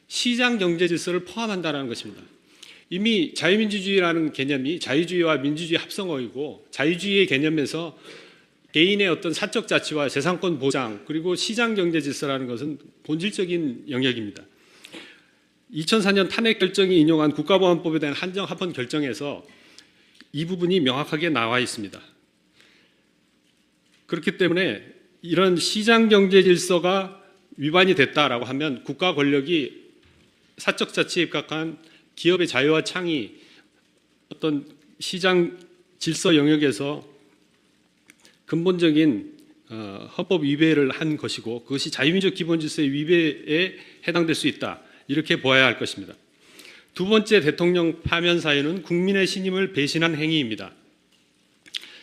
시장 경제 질서를 포함한다는 것입니다. 이미 자유민주주의라는 개념이 자유주의와 민주주의 합성어이고, 자유주의의 개념에서 개인의 어떤 사적 자치와 재산권 보장, 그리고 시장 경제 질서라는 것은 본질적인 영역입니다. 2004년 탄핵 결정이 인용한 국가보안법에 대한 한정 합헌 결정에서 이 부분이 명확하게 나와 있습니다. 그렇기 때문에 이런 시장 경제 질서가 위반이 됐다라고 하면 국가 권력이 사적 자치에 입각한 기업의 자유와 창의, 어떤 시장 질서 영역에서 근본적인 헌법 위배를 한 것이고, 그것이 자유민주적 기본질서의 위배에 해당될 수 있다, 이렇게 보아야 할 것입니다. 두 번째 대통령 파면 사유는 국민의 신임을 배신한 행위입니다.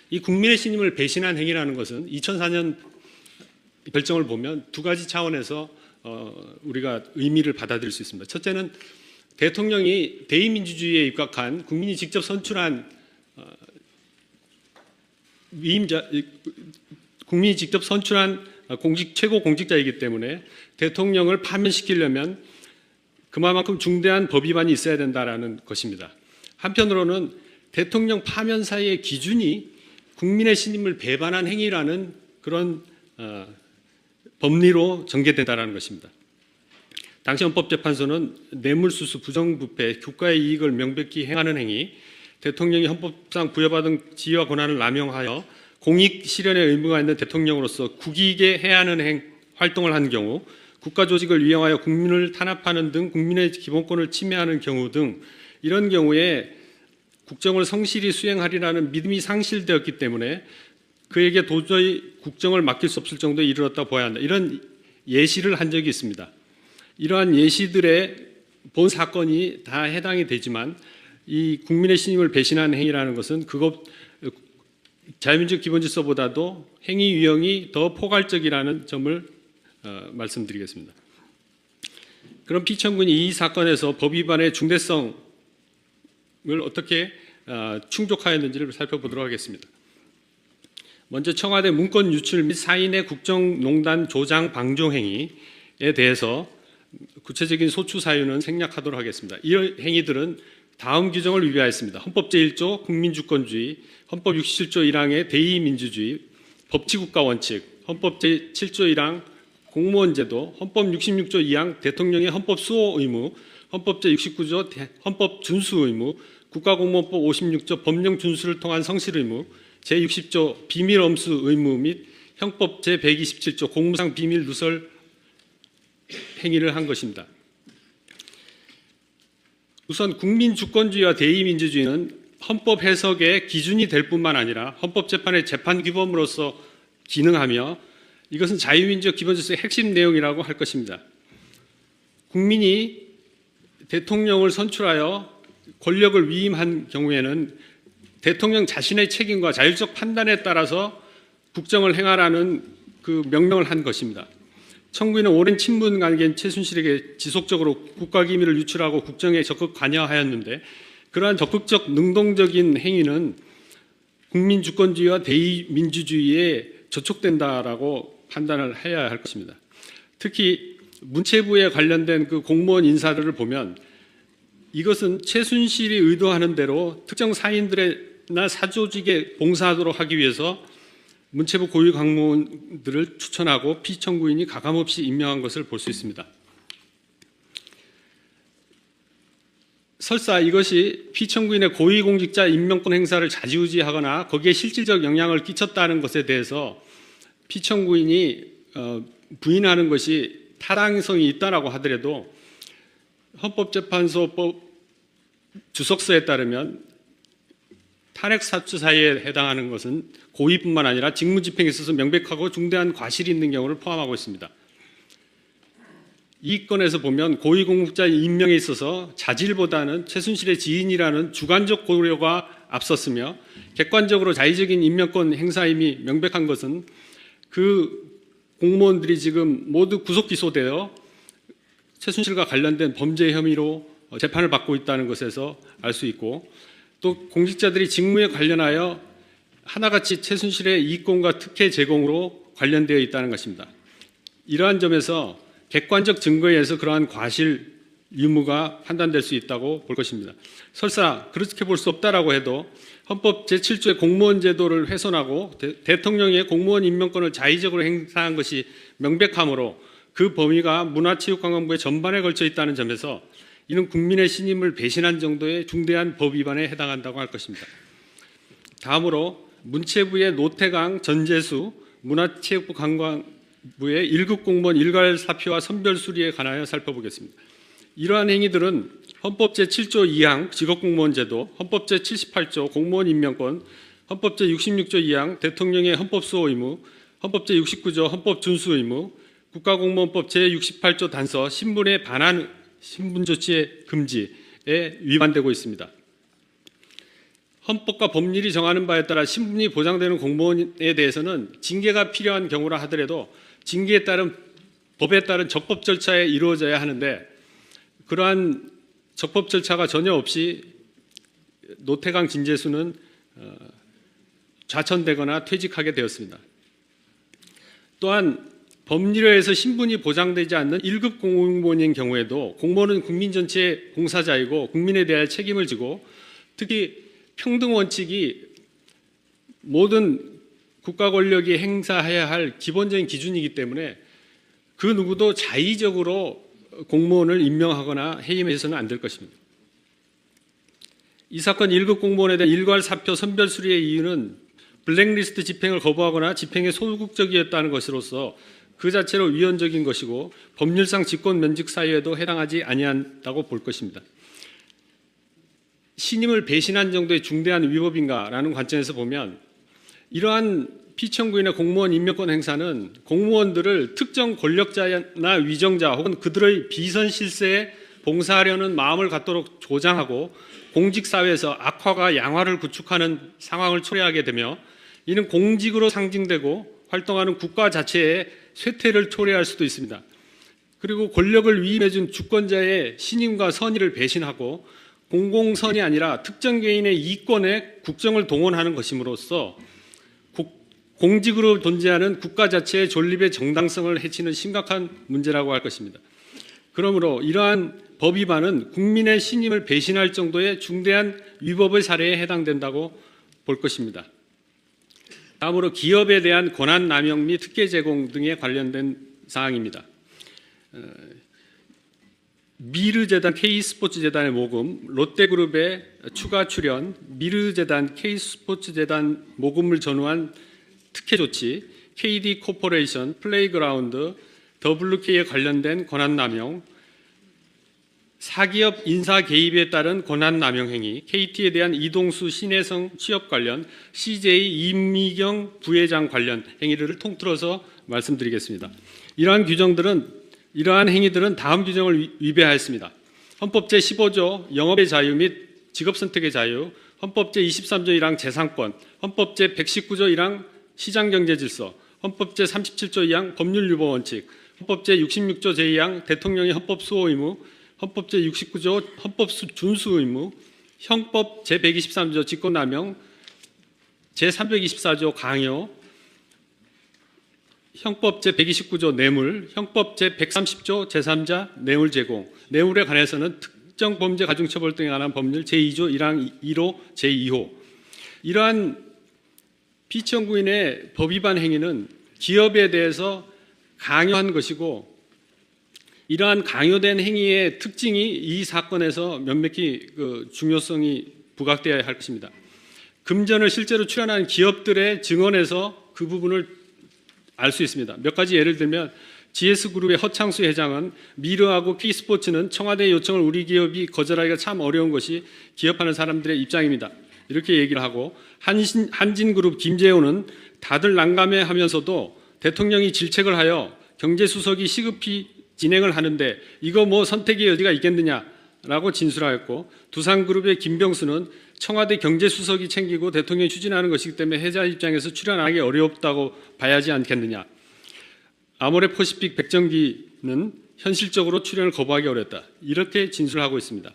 이 국민의 신임을 배신한 행위라는 것은 2004년 결정을 보면 두 가지 차원에서 우리가 의미를 받아들일 수 있습니다. 첫째는 대통령이 대의민주주의에 입각한 국민이 직접 선출한 국민이 직접 선출한 최고 공직자이기 때문에 대통령을 파면시키려면 그만큼 중대한 법 위반이 있어야 된다라는 것입니다. 한편으로는 대통령 파면 사이의 기준이 국민의 신임을 배반한 행위라는 그런 법리로 전개된다라는 것입니다. 당시 헌법재판소는 뇌물수수, 부정부패, 국가의 이익을 명백히 행하는 행위, 대통령이 헌법상 부여받은 지위와 권한을 남용하여 공익 실현의 의무가 있는 대통령으로서 국익에 해하는 활동을 한 경우, 국가조직을 이용하여 국민을 탄압하는 등 국민의 기본권을 침해하는 경우 등, 이런 경우에 국정을 성실히 수행하리라는 믿음이 상실되었기 때문에 그에게 도저히 국정을 맡길 수 없을 정도에 이르렀다 보아야 한다, 이런 예시를 한 적이 있습니다. 이러한 예시들의 본 사건이 다 해당이 되지만, 이 국민의 신임을 배신한 행위라는 것은 자유민주적 기본질서보다도 행위 유형이 더 포괄적이라는 점을 말씀드리겠습니다. 그럼 피청구인이 이 사건에서 법 위반의 중대성을 어떻게 충족하였는지를 살펴보도록 하겠습니다. 먼저 청와대 문건 유출 및 사인의 국정농단 조장 방조 행위에 대해서 구체적인 소추 사유는 생략하도록 하겠습니다. 이 행위들은 다음 규정을 위배하였습니다. 헌법 제1조 국민주권주의, 헌법 67조 1항의 대의민주주의, 법치국가 원칙, 헌법 제7조 1항 공무원제도, 헌법 66조 2항 대통령의 헌법 수호 의무, 헌법 제69조 헌법 준수 의무, 국가공무원법 56조 법령 준수를 통한 성실 의무, 제60조 비밀 엄수 의무 및 형법 제127조 공무상 비밀 누설 행위를 한 것입니다. 우선 국민주권주의와 대의민주주의는 헌법 해석의 기준이 될 뿐만 아니라 헌법재판의 재판규범으로서 기능하며, 이것은 자유민주적 기본질서의 핵심 내용이라고 할 것입니다. 국민이 대통령을 선출하여 권력을 위임한 경우에는 대통령 자신의 책임과 자율적 판단에 따라서 국정을 행하라는 그 명령을 한 것입니다. 청구인은 오랜 친분 관계인 최순실에게 지속적으로 국가기밀을 유출하고 국정에 적극 관여하였는데 그러한 적극적 능동적인 행위는 국민 주권주의와 대의민주주의에 저촉된다라고 판단을 해야 할 것입니다. 특히 문체부에 관련된 그 공무원 인사들을 보면 이것은 최순실이 의도하는 대로 특정 사인들이나 사조직에 봉사하도록 하기 위해서 문체부 고위 공무원들을 추천하고 피청구인이 가감없이 임명한 것을 볼 수 있습니다. 설사 이것이 피청구인의 고위공직자 임명권 행사를 좌지우지하거나 거기에 실질적 영향을 끼쳤다는 것에 대해서 피청구인이 부인하는 것이 타당성이 있다라고 하더라도 헌법재판소법 주석서에 따르면 탄핵 사추 사유에 해당하는 것은 고의뿐만 아니라 직무집행에 있어서 명백하고 중대한 과실이 있는 경우를 포함하고 있습니다. 이 건에서 보면 고위공직자 임명에 있어서 자질보다는 최순실의 지인이라는 주관적 고려가 앞섰으며 객관적으로 자의적인 임명권 행사임이 명백한 것은 그 공무원들이 지금 모두 구속 기소되어 최순실과 관련된 범죄 혐의로 재판을 받고 있다는 것에서 알 수 있고 또 공직자들이 직무에 관련하여 하나같이 최순실의 이권과 특혜 제공으로 관련되어 있다는 것입니다. 이러한 점에서 객관적 증거에 의해서 그러한 과실 유무가 판단될 수 있다고 볼 것입니다. 설사 그렇게 볼 수 없다라고 해도 헌법 제7조의 공무원 제도를 훼손하고 대통령의 공무원 임명권을 자의적으로 행사한 것이 명백하므로 그 범위가 문화체육관광부의 전반에 걸쳐 있다는 점에서 이는 국민의 신임을 배신한 정도의 중대한 법 위반에 해당한다고 할 것입니다. 다음으로 문체부의 노태강, 전재수, 문화체육부 관광부의 1급 공무원 일괄 사표와 선별 수리에 관하여 살펴보겠습니다. 이러한 행위들은 헌법 제7조 2항 직업공무원 제도, 헌법 제78조 공무원 임명권, 헌법 제66조 2항 대통령의 헌법수호 의무, 헌법 제69조 헌법 준수 의무, 국가공무원법 제68조 단서 신분에 반한 신분 조치의 금지에 위반되고 있습니다. 헌법과 법률이 정하는 바에 따라 신분이 보장되는 공무원에 대해서는 징계가 필요한 경우라 하더라도 징계에 따른 법에 따른 적법 절차에 이루어져야 하는데 그러한 적법 절차가 전혀 없이 노태강, 진재수는 좌천되거나 퇴직하게 되었습니다. 또한 법률에 의해서 신분이 보장되지 않는 1급 공무원인 경우에도 공무원은 국민 전체의 봉사자이고 국민에 대한 책임을 지고 특히 평등 원칙이 모든 국가 권력이 행사해야 할 기본적인 기준이기 때문에 그 누구도 자의적으로 공무원을 임명하거나 해임해서는 안 될 것입니다. 이 사건 1급 공무원에 대한 일괄 사표 선별 수리의 이유는 블랙리스트 집행을 거부하거나 집행에 소극적이었다는 것으로서 그 자체로 위헌적인 것이고 법률상 직권 면직 사유에도 해당하지 아니한다고 볼 것입니다. 신임을 배신한 정도의 중대한 위법인가라는 관점에서 보면 이러한 피청구인의 공무원 임명권 행사는 공무원들을 특정 권력자나 위정자 혹은 그들의 비선 실세에 봉사하려는 마음을 갖도록 조장하고 공직사회에서 악화가 양화를 구축하는 상황을 초래하게 되며 이는 공직으로 상징되고 활동하는 국가 자체의 쇠퇴를 초래할 수도 있습니다. 그리고 권력을 위임해준 주권자의 신임과 선의를 배신하고 공공선이 아니라 특정 개인의 이권에 국정을 동원하는 것임으로써 공직으로 존재하는 국가 자체의 존립의 정당성을 해치는 심각한 문제라고 할 것입니다. 그러므로 이러한 법 위반은 국민의 신임을 배신할 정도의 중대한 위법의 사례에 해당된다고 볼 것입니다. 다음으로 기업에 대한 권한 남용 및 특혜 제공 등에 관련된 사항입니다. 미르재단 K스포츠재단의 모금, 롯데그룹의 추가 출연, 미르재단 K스포츠재단 모금을 전후한 특혜 조치, KD코퍼레이션, 플레이그라운드, WK에 관련된 권한남용, 사기업 인사 개입에 따른 권한남용 행위, KT에 대한 이동수, 신혜성 취업 관련, CJ 임미경 부회장 관련 행위를 통틀어서 말씀드리겠습니다. 이러한 행위들은 다음 규정을 위배하였습니다. 헌법 제15조 영업의 자유 및 직업선택의 자유, 헌법 제23조 1항 재산권, 헌법 제119조 1항 시장경제질서, 헌법 제37조 2항 법률유보 원칙, 헌법 제66조 제2항 대통령의 헌법 수호 의무, 헌법 제69조 헌법 준수 의무, 형법 제123조 직권남용, 제324조 강요, 형법 제129조 뇌물, 형법 제130조 제3자 뇌물 제공, 뇌물에 관해서는 특정 범죄 가중처벌 등에 관한 법률 제2조 1항 1호 제2호. 이러한 피청구인의 법 위반 행위는 기업에 대해서 강요한 것이고, 이러한 강요된 행위의 특징이 이 사건에서 면밀히 중요성이 부각되어야 할 것입니다. 금전을 실제로 출연한 기업들의 증언에서 그 부분을 알 수 있습니다. 몇 가지 예를 들면 GS그룹의 허창수 회장은 미르하고 K스포츠는 청와대 요청을 우리 기업이 거절하기가 참 어려운 것이 기업하는 사람들의 입장입니다. 이렇게 얘기를 하고, 한진그룹 김재호는 다들 난감해하면서도 대통령이 질책을 하여 경제수석이 시급히 진행을 하는데 이거 뭐 선택의 여지가 있겠느냐라고 진술하였고, 두산그룹의 김병수는 청와대 경제수석이 챙기고 대통령이 추진하는 것이기 때문에 회사 입장에서 출연하기 어렵다고 봐야지 않겠느냐. 아모레퍼시픽 백정기는 현실적으로 출연을 거부하기 어렵다. 이렇게 진술하고 있습니다.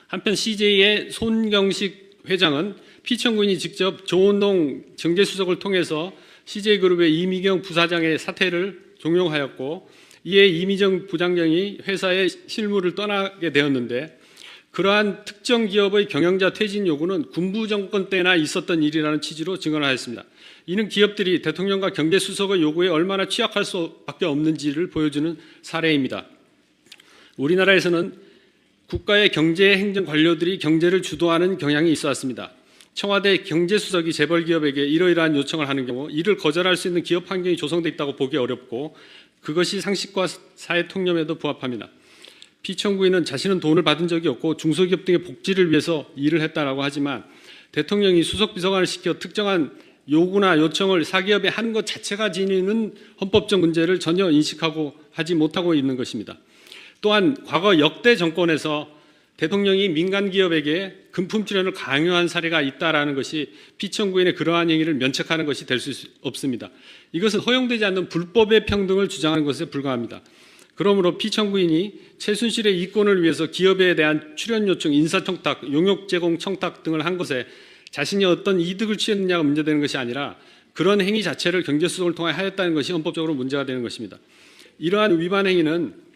한편 CJ의 손경식 회장은 피청구인이 직접 조은동 경제수석을 통해서 CJ그룹의 이미경 부사장의 사퇴를 종용하였고, 이에 이미정 부장령이 회사의 실무를 떠나게 되었는데, 그러한 특정 기업의 경영자 퇴진 요구는 군부 정권 때나 있었던 일이라는 취지로 증언하였습니다. 이는 기업들이 대통령과 경제수석의 요구에 얼마나 취약할 수밖에 없는지를 보여주는 사례입니다. 우리나라에서는 국가의 경제 행정 관료들이 경제를 주도하는 경향이 있어 왔습니다. 청와대 경제수석이 재벌기업에게 이러이러한 요청을 하는 경우 이를 거절할 수 있는 기업 환경이 조성되어 있다고 보기 어렵고, 그것이 상식과 사회 통념에도 부합합니다. 피청구인은 자신은 돈을 받은 적이 없고 중소기업 등의 복지를 위해서 일을 했다라고 하지만, 대통령이 수석비서관을 시켜 특정한 요구나 요청을 사기업에 하는 것 자체가 지니는 헌법적 문제를 전혀 인식하고 하지 못하고 있는 것입니다. 또한 과거 역대 정권에서 대통령이 민간 기업에게 금품 출연을 강요한 사례가 있다라는 것이 피청구인의 그러한 행위를 면책하는 것이 될 수 없습니다. 이것은 허용되지 않는 불법의 평등을 주장하는 것에 불과합니다. 그러므로 피청구인이 최순실의 이권을 위해서 기업에 대한 출연 요청, 인사청탁, 용역 제공 청탁 등을 한 것에 자신이 어떤 이득을 취했느냐가 문제되는 것이 아니라 그런 행위 자체를 경제수석을 통해 하였다는 것이 헌법적으로 문제가 되는 것입니다. 이러한 위반 행위는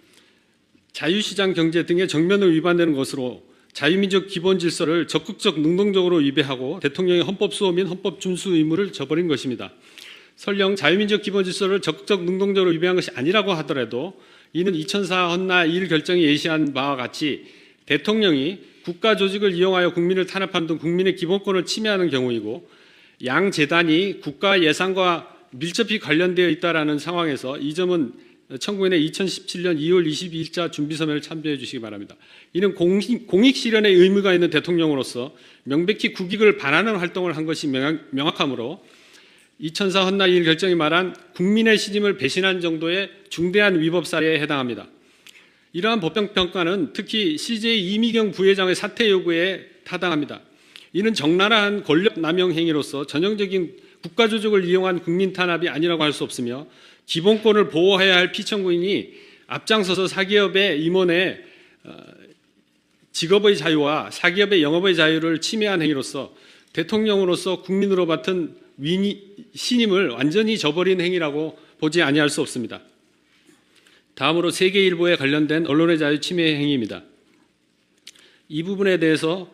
자유시장 경제 등의 정면을 위반되는 것으로 자유민족 기본 질서를 적극적 능동적으로 위배하고 대통령의 헌법 수호 및 헌법 준수 의무를 저버린 것입니다. 설령 자유민족 기본 질서를 적극적 능동적으로 위배한 것이 아니라고 하더라도 이는 2004 헌나 2일 결정이 예시한 바와 같이 대통령이 국가 조직을 이용하여 국민을 탄압하는 등 국민의 기본권을 침해하는 경우이고, 양 재단이 국가 예산과 밀접히 관련되어 있다라는 상황에서 이 점은 청구인의 2017년 2월 22일자 준비서면을 참조해 주시기 바랍니다. 이는 공익 실현의 의무가 있는 대통령으로서 명백히 국익을 반하는 활동을 한 것이 명확하므로 2004 헌나 2일 결정이 말한 국민의 신임을 배신한 정도의 중대한 위법 사례에 해당합니다. 이러한 법평가는 특히 CJ 이미경 부회장의 사퇴 요구에 타당합니다. 이는 적나라한 권력 남용 행위로서 전형적인 국가 조직을 이용한 국민 탄압이 아니라고 할 수 없으며, 기본권을 보호해야 할 피청구인이 앞장서서 사기업의 임원의 직업의 자유와 사기업의 영업의 자유를 침해한 행위로서 대통령으로서 국민으로 맡은 신임을 완전히 저버린 행위라고 보지 아니할 수 없습니다. 다음으로 세계일보에 관련된 언론의 자유 침해 행위입니다. 이 부분에 대해서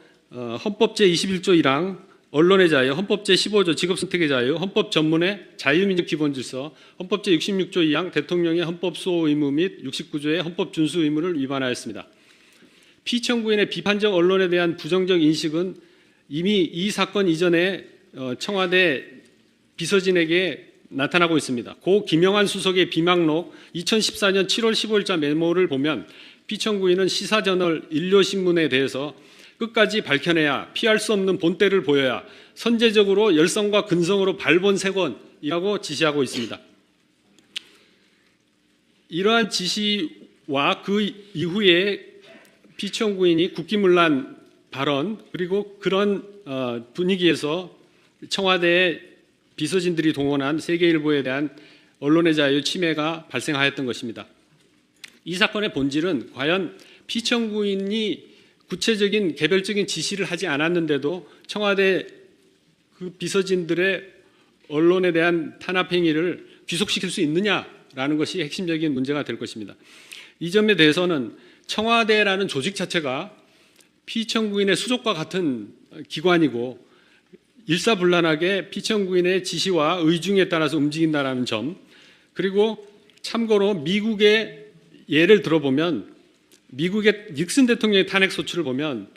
헌법 제21조 1항 언론의 자유, 헌법 제15조 직업선택의 자유, 헌법 전문의 자유민족 기본질서, 헌법 제66조 2항 대통령의 헌법 수호 의무 및 69조의 헌법 준수 의무를 위반하였습니다. 피청구인의 비판적 언론에 대한 부정적 인식은 이미 이 사건 이전에 청와대 비서진에게 나타나고 있습니다. 고 김영환 수석의 비망록 2014년 7월 15일자 메모를 보면 피청구인은 시사저널 일요신문에 대해서 끝까지 밝혀내야 피할 수 없는 본때를 보여야 선제적으로 열성과 근성으로 발본색원이라고 지시하고 있습니다. 이러한 지시와 그 이후에 피청구인이 국기문란 발언, 그리고 그런 분위기에서 청와대의 비서진들이 동원한 세계일보에 대한 언론의 자유 침해가 발생하였던 것입니다. 이 사건의 본질은 과연 피청구인이 구체적인 개별적인 지시를 하지 않았는데도 청와대 그 비서진들의 언론에 대한 탄압 행위를 귀속시킬 수 있느냐라는 것이 핵심적인 문제가 될 것입니다. 이 점에 대해서는 청와대라는 조직 자체가 피청구인의 수족과 같은 기관이고 일사불란하게 피청구인의 지시와 의중에 따라서 움직인다는 점, 그리고 참고로 미국의 예를 들어보면 미국의 닉슨 대통령의 탄핵 소추를 보면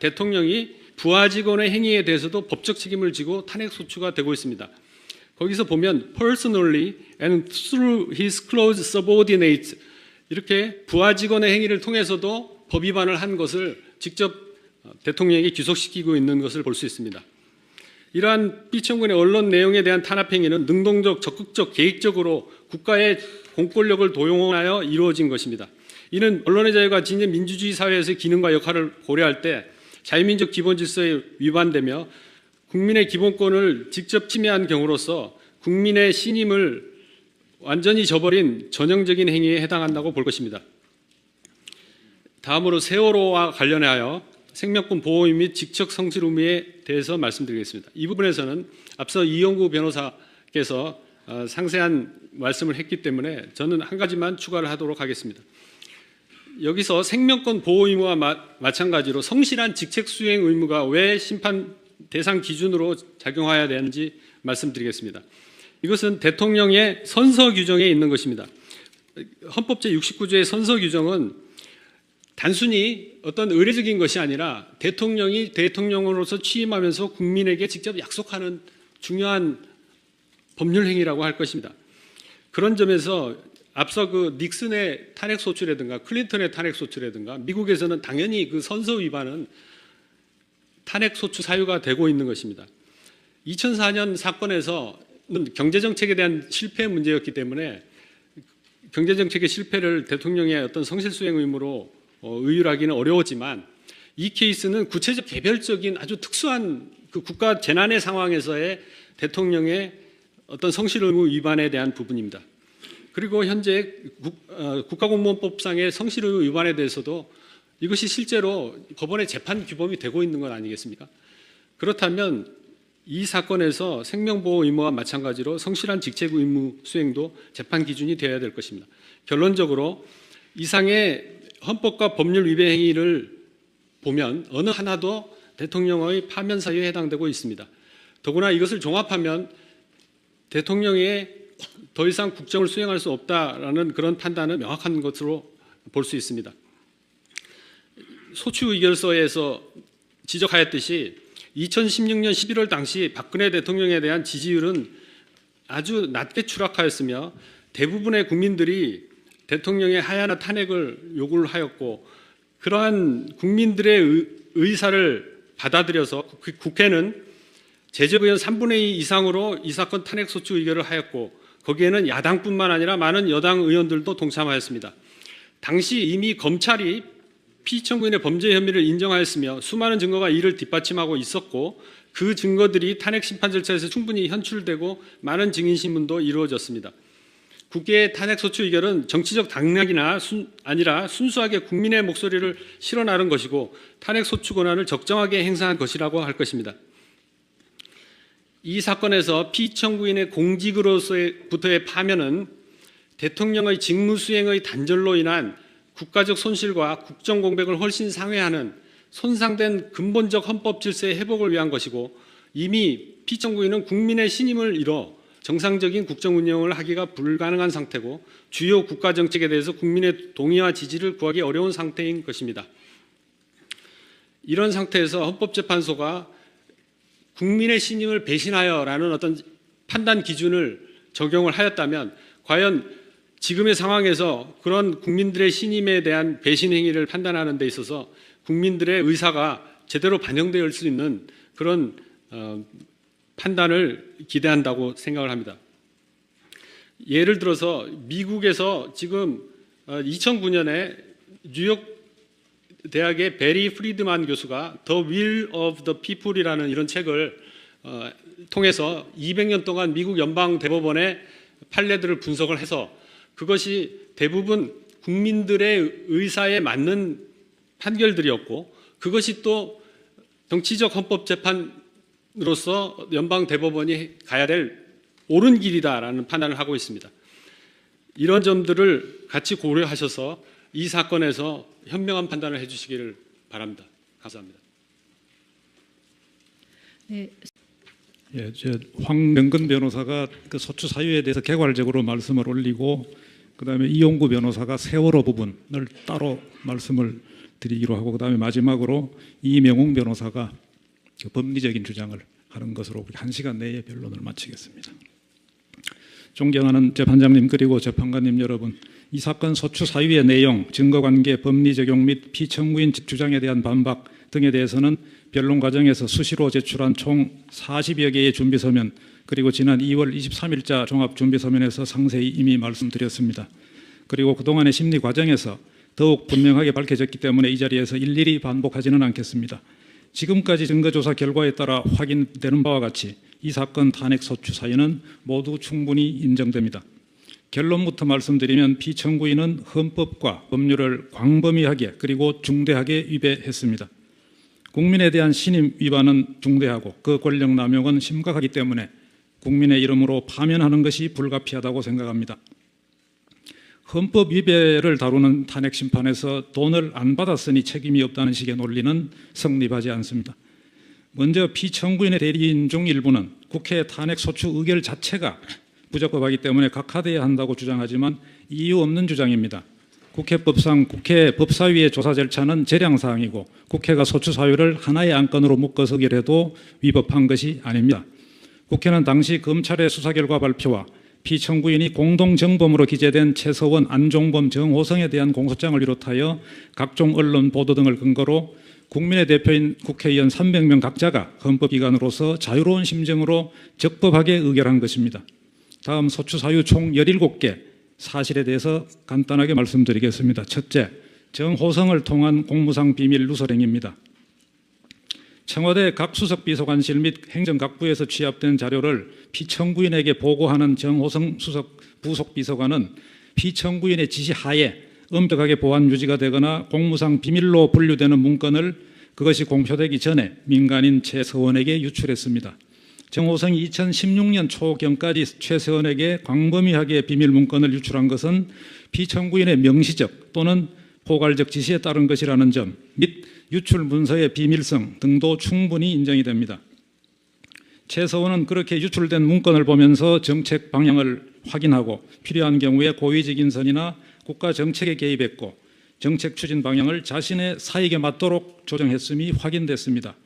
대통령이 부하 직원의 행위에 대해서도 법적 책임을 지고 탄핵 소추가 되고 있습니다. 거기서 보면 personally and through his close subordinates 이렇게 부하 직원의 행위를 통해서도 법 위반을 한 것을 직접 대통령에게 귀속시키고 있는 것을 볼 수 있습니다. 이러한 피청구인의 언론 내용에 대한 탄압 행위는 능동적, 적극적, 계획적으로 국가의 공권력을 도용하여 이루어진 것입니다. 이는 언론의 자유가 진짜 민주주의 사회에서의 기능과 역할을 고려할 때 자유민족 기본질서에 위반되며 국민의 기본권을 직접 침해한 경우로서 국민의 신임을 완전히 저버린 전형적인 행위에 해당한다고 볼 것입니다. 다음으로 세월호와 관련하여 생명권 보호 및 직책 성실 의무에 대해서 말씀드리겠습니다. 이 부분에서는 앞서 이용구 변호사께서 상세한 말씀을 했기 때문에 저는 한 가지만 추가를 하도록 하겠습니다. 여기서 생명권 보호 의무와 마찬가지로 성실한 직책 수행 의무가 왜 심판 대상 기준으로 작용해야 되는지 말씀드리겠습니다. 이것은 대통령의 선서 규정에 있는 것입니다. 헌법 제69조의 선서 규정은 단순히 어떤 의례적인 것이 아니라 대통령이 대통령으로서 취임하면서 국민에게 직접 약속하는 중요한 법률 행위라고 할 것입니다. 그런 점에서 앞서 그 닉슨의 탄핵 소추라든가 클린턴의 탄핵 소추라든가 미국에서는 당연히 그 선서 위반은 탄핵 소추 사유가 되고 있는 것입니다. 2004년 사건에서는 경제정책에 대한 실패 문제였기 때문에 경제정책의 실패를 대통령의 어떤 성실수행 의무로 의율하기는 어려웠지만 이 케이스는 구체적 개별적인 아주 특수한 그 국가 재난의 상황에서의 대통령의 어떤 성실 의무 위반에 대한 부분입니다. 그리고 현재 국가공무원법상의 성실 의무 위반에 대해서도 이것이 실제로 법원의 재판 규범이 되고 있는 건 아니겠습니까? 그렇다면 이 사건에서 생명보호 의무와 마찬가지로 성실한 직책 의무 수행도 재판 기준이 되어야 될 것입니다. 결론적으로 이상의 헌법과 법률 위배 행위를 보면 어느 하나도 대통령의 파면 사유에 해당되고 있습니다. 더구나 이것을 종합하면 대통령이 더 이상 국정을 수행할 수 없다라는 그런 판단은 명확한 것으로 볼 수 있습니다. 소추 의결서에서 지적하였듯이 2016년 11월 당시 박근혜 대통령에 대한 지지율은 아주 낮게 추락하였으며 대부분의 국민들이 대통령의 하야나 탄핵을 요구를 하였고 그러한 국민들의 의사를 받아들여서 국회는 제적의원 3분의 2 이상으로 이 사건 탄핵 소추 의결을 하였고 거기에는 야당뿐만 아니라 많은 여당 의원들도 동참하였습니다. 당시 이미 검찰이 피청구인의 범죄 혐의를 인정하였으며 수많은 증거가 이를 뒷받침하고 있었고 그 증거들이 탄핵 심판 절차에서 충분히 현출되고 많은 증인 신문도 이루어졌습니다. 국회의 탄핵 소추 의결은 정치적 당락이나 아니라 순수하게 국민의 목소리를 실어 나른 것이고 탄핵 소추 권한을 적정하게 행사한 것이라고 할 것입니다. 이 사건에서 피청구인의 공직으로서부터의 파면은 대통령의 직무 수행의 단절로 인한 국가적 손실과 국정 공백을 훨씬 상회하는 손상된 근본적 헌법 질서의 회복을 위한 것이고 이미 피청구인은 국민의 신임을 잃어 정상적인 국정 운영을 하기가 불가능한 상태고 주요 국가 정책에 대해서 국민의 동의와 지지를 구하기 어려운 상태인 것입니다. 이런 상태에서 헌법재판소가 국민의 신임을 배신하여라는 어떤 판단 기준을 적용을 하였다면 과연 지금의 상황에서 그런 국민들의 신임에 대한 배신 행위를 판단하는 데 있어서 국민들의 의사가 제대로 반영될 수 있는 그런 판단을 기대한다고 생각을 합니다. 예를 들어서 미국에서 지금 2009년에 뉴욕 대학의 베리 프리드만 교수가 The Will of the People이라는 이런 책을 통해서 200년 동안 미국 연방 대법원의 판례들을 분석을 해서 그것이 대부분 국민들의 의사에 맞는 판결들이었고 그것이 또 정치적 헌법재판으로서 연방대법원이 가야 될 옳은 길이다라는 판단을 하고 있습니다. 이런 점들을 같이 고려하셔서 이 사건에서 현명한 판단을 해주시기를 바랍니다. 감사합니다. 네, 예, 황명근 변호사가 그 소추 사유에 대해서 개괄적으로 말씀을 올리고 그다음에 이용구 변호사가 세월호 부분을 따로 말씀을 드리기로 하고 그다음에 마지막으로 이명웅 변호사가 그 법리적인 주장을 하는 것으로 1시간 내에 변론을 마치겠습니다. 존경하는 재판장님 그리고 재판관님 여러분, 이 사건 소추 사유의 내용, 증거관계, 법리 적용 및 피청구인 주장에 대한 반박 등에 대해서는 변론 과정에서 수시로 제출한 총 40여 개의 준비서면 그리고 지난 2월 23일자 종합준비서면에서 상세히 이미 말씀드렸습니다. 그리고 그동안의 심리 과정에서 더욱 분명하게 밝혀졌기 때문에 이 자리에서 일일이 반복하지는 않겠습니다. 지금까지 증거조사 결과에 따라 확인되는 바와 같이 이 사건 탄핵 소추 사유는 모두 충분히 인정됩니다. 결론부터 말씀드리면 피청구인은 헌법과 법률을 광범위하게 그리고 중대하게 위배했습니다. 국민에 대한 신임 위반은 중대하고 그 권력 남용은 심각하기 때문에 국민의 이름으로 파면하는 것이 불가피하다고 생각합니다. 헌법 위배를 다루는 탄핵 심판에서 돈을 안 받았으니 책임이 없다는 식의 논리는 성립하지 않습니다. 먼저 피청구인의 대리인 중 일부는 국회 탄핵 소추 의결 자체가 부적법하기 때문에 각하돼야 한다고 주장하지만 이유 없는 주장입니다. 국회법상 국회 법사위의 조사 절차는 재량사항이고 국회가 소추 사유를 하나의 안건으로 묶어서 의결해도 위법한 것이 아닙니다. 국회는 당시 검찰의 수사 결과 발표와 피청구인이 공동정범으로 기재된 최서원, 안종범, 정호성에 대한 공소장을 비롯하여 각종 언론 보도 등을 근거로 국민의 대표인 국회의원 300명 각자가 헌법기관으로서 자유로운 심정으로 적법하게 의결한 것입니다. 다음 소추 사유 총 17개 사실에 대해서 간단하게 말씀드리겠습니다. 첫째, 정호성을 통한 공무상 비밀 누설행위입니다. 청와대 각 수석 비서관실 및 행정각부에서 취합된 자료를 피청구인에게 보고하는 정호성 수석 부속 비서관은 피청구인의 지시하에 엄격하게 보안 유지가 되거나 공무상 비밀로 분류되는 문건을 그것이 공표되기 전에 민간인 최서원에게 유출했습니다. 정호성이 2016년 초경까지 최서원에게 광범위하게 비밀 문건을 유출한 것은 피청구인의 명시적 또는 포괄적 지시에 따른 것이라는 점 및 유출 문서의 비밀성 등도 충분히 인정이 됩니다. 최서원은 그렇게 유출된 문건을 보면서 정책 방향을 확인하고 필요한 경우에 고위직인선이나 국가 정책에 개입했고 정책 추진 방향을 자신의 사익에 맞도록 조정했음이 확인됐습니다.